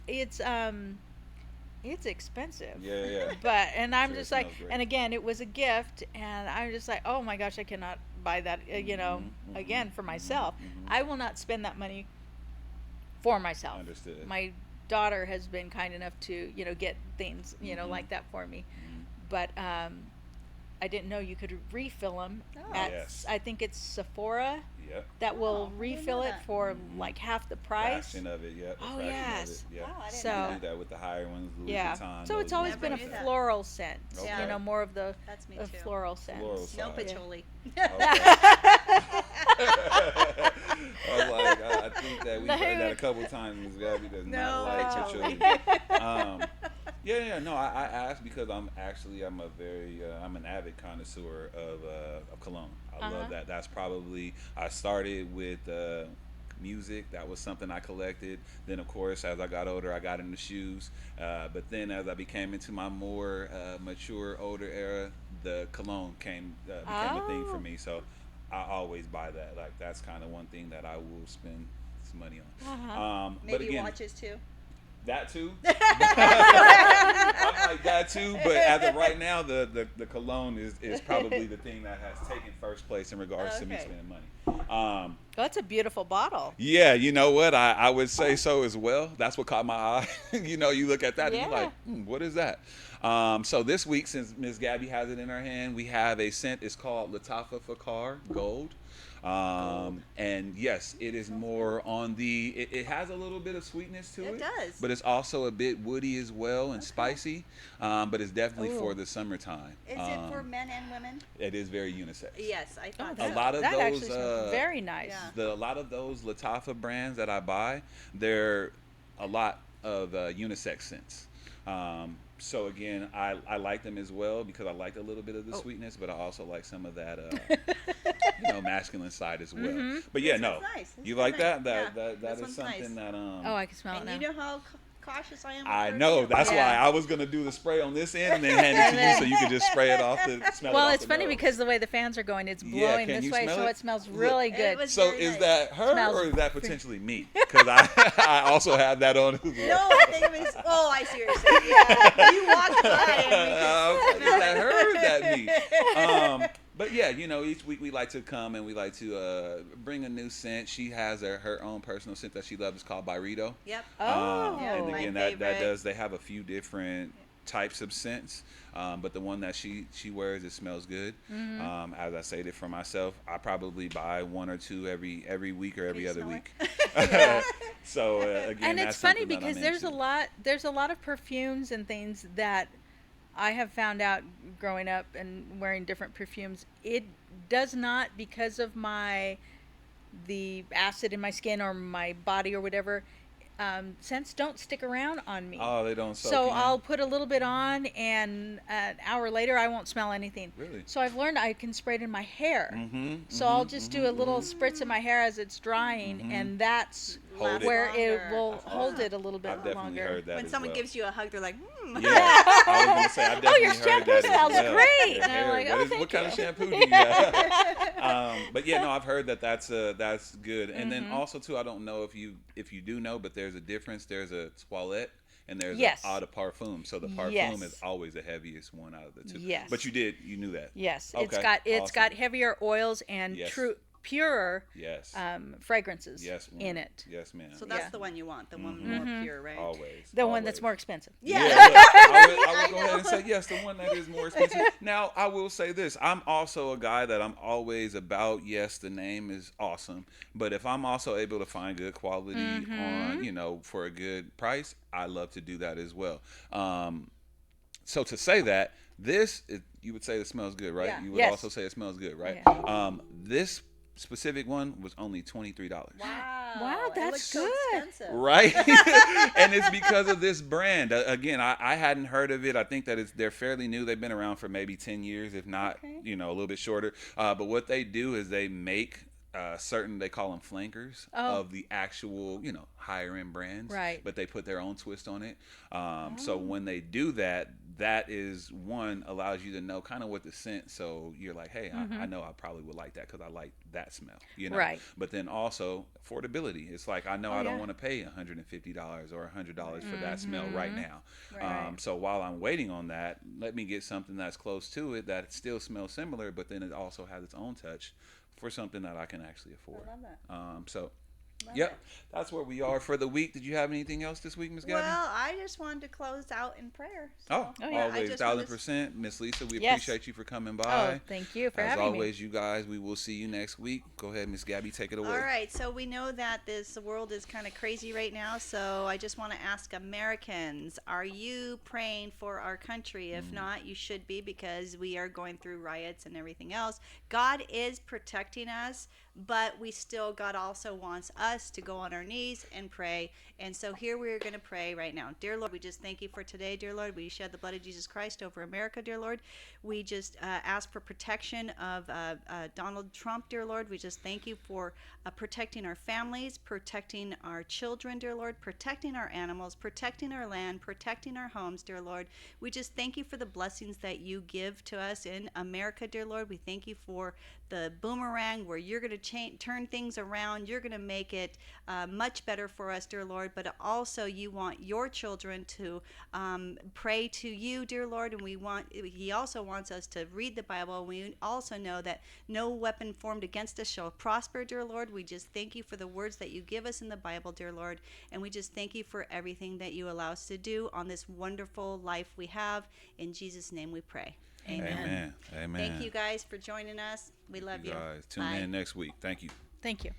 It's expensive. Yeah. And I'm Sure, just it like, smells great. and again, it was a gift, and I'm just like, oh my gosh, I cannot buy that, again, for myself. mhm. I will not spend that money for myself. Understood. My daughter has been kind enough to, get things, Mhm. like that for me. Mhm. But I didn't know you could refill them Oh. at, Yes. I think it's Sephora, Yep. that Oh, will I didn't refill know it that. for Mhm. like half the price. Fraction of it, yep. a Oh, fraction yes. Of it, yep. Wow, I didn't So- know We that. do that with the higher ones, Louis Yeah. Vuitton. So it's those always Never been a knew that. floral scent. Okay. More of the That's me the too. floral scents. Floral No side. patchouli. I was like, I think that we've No. heard that a couple times. Ms. Gabby does No not like patchouli. patchouli. No. I asked because I'm an avid connoisseur of cologne. I Uh-huh. love that. That's probably I started with music. That was something I collected. Then, of course, as I got older, I got into shoes. But then, as I became into my more mature, older era, the cologne became a thing for me. So I always buy that. Like that's kind of one thing that I will spend some money on. But Maybe again, watches too. that too. I like that too. But as of right now, the cologne is probably the thing that has taken first place in regards to me Okay. spending money. Oh, that's a beautiful bottle. Yeah, you know what? I would say so as well. That's what caught my eye. You know, you look at that and you're like, what is that? So this week, since Miss Gabby has it in her hand, we have a scent. It's called Latafa Fakar Gold. And yes, it is more on it has a little bit of sweetness to it. It does. But it's also a bit woody as well and spicy. But it's definitely for Ooh. the summertime. Is it for men and women? It is very unisex. Yes, I thought A so. lot of that those, actually smells very nice. Yeah. A lot of those Latafa brands that I buy, they're a lot of unisex scents. So again, I like them as well because I like a little bit of the sweetness, but I also like some of that, masculine side as well. But yeah, This no, one's nice. This you one's like nice. that? Yeah, That this is one's something nice. that Oh, I can smell it And now. you know how cautious I am. With I know. That's Yeah. why I was gonna do the spray on this end and then hand it to you so you could just spray it off the smell. Well, it off it's the funny nose. because the way the fans are going, it's Yeah, blowing can this you way, smell so it? it smells Look. really It good. was- So very is nice. that her Smells or is that potentially me? Because I also have that on as well. No, I think it was. Oh, I see what you're saying. Yeah, you walked by and we Is that her or is that me? But yeah, each week we like to come and we like to bring a new scent. She has her own personal scent that she loves. It's called Byredo. Yep. Oh. And my again, that favorite. does. They have a few different types of scents, but the one that she wears, it smells good. As I stated for myself, I probably buy one or two every week or every you other smell week. it? So again, And that's it's funny something that because I'm there's into. a lot of perfumes and things that I have found out growing up and wearing different perfumes. It does not, because of the acid in my skin or my body or whatever, scents don't stick around on me. Oh, they don't. Soak So in? I'll put a little bit on, and an hour later I won't smell anything. Really? So I've learned I can spray it in my hair. So Mm-hmm, I'll just do a little spritz in my hair as it's drying, and that's Hold it. where it Longer. will That's hold awesome. it a little bit I've definitely longer. heard that When as someone well. gives you a hug, they're like, Yeah, I was gonna say I definitely your heard shampoo that as smells well. great. Your And I'm hair, like, what oh, is- thank what kind of you. shampoo do you have? But yeah, no, I've heard that's good. And then also too, I don't know if you do know, but there's a difference. There's a toilette and there's Yes. an eau de parfum. So the parfum Yes. is always the heaviest one out of the two. Yes. But you knew that. Yes, Okay, it's got awesome. heavier oils and Yes. purer Yes. fragrances Yes, ma'am. in it. Yes, ma'am. so that's Yeah. the one you want, the one Mm-hmm. more pure, right? Always. The one that's always. more expensive. Yeah. Look, I would go I ahead and know. say yes, the one that is more expensive. Now, I will say this: I'm also a guy that I'm always about. Yes, the name is awesome, but if I'm also able to find good quality on, for a good price, I love to do that as well. So to say that you would say it smells good, right? Yeah. You would Yes. also say it smells good, right? Yeah. This specific one was only $23. Wow, it that's looks so good. expensive. Right, and it's because of this brand. Again, I hadn't heard of it. I think that they're fairly new. They've been around for maybe 10 years, if not, Okay. a little bit shorter. But what they do is they make they call them flankers of the actual, higher end brands. Right. But they put their own twist on it. So when they do that, that is one allows you to know kind of what the scent. So you're like, hey, I know I probably would like that because I like that smell. Right. But then also affordability. It's like I know I don't yeah. want to pay $150 or $100 for that smell right now. Right. So while I'm waiting on that, let me get something that's close to it that still smells similar, but then it also has its own touch for something that I can actually afford. I love that. So, yep, that's where we are for the week. Did you have anything else this week, Ms. Gabby? Well, I just wanted to close out in prayer. Oh, So, yeah, I always just wanted 1,000%. Miss Lisa, we Yes. appreciate you for coming Oh, by. thank you for As having always, me. you guys, we will see you next week. Go ahead, Miss Gabby, take it away. All right, so we know that this world is kind of crazy right now, so I just want to ask Americans, are you praying for our country? If not, you should be because we are going through riots and everything else. God is protecting us, but we still, God also wants us to go on our knees and pray. And so here we're going to pray right now. Dear Lord, we just thank you for today, dear Lord. We shed the blood of Jesus Christ over America, dear Lord. We just ask for protection of Donald Trump, dear Lord. We just thank you for protecting our families, protecting our children, dear Lord, protecting our animals, protecting our land, protecting our homes, dear Lord. We just thank you for the blessings that you give to us in America, dear Lord. We thank you for the boomerang where you're going to turn things around. You're going to make it much better for us, dear Lord. But also, you want your children to pray to you, dear Lord. And He also wants us to read the Bible. We also know that no weapon formed against us shall prosper, dear Lord. We just thank you for the words that you give us in the Bible, dear Lord. And we just thank you for everything that you allow us to do on this wonderful life we have. In Jesus' name we pray. Amen. Amen. Amen. Thank you guys for joining us. We love you. Guys, tune Bye. in next week. Thank you. Thank you.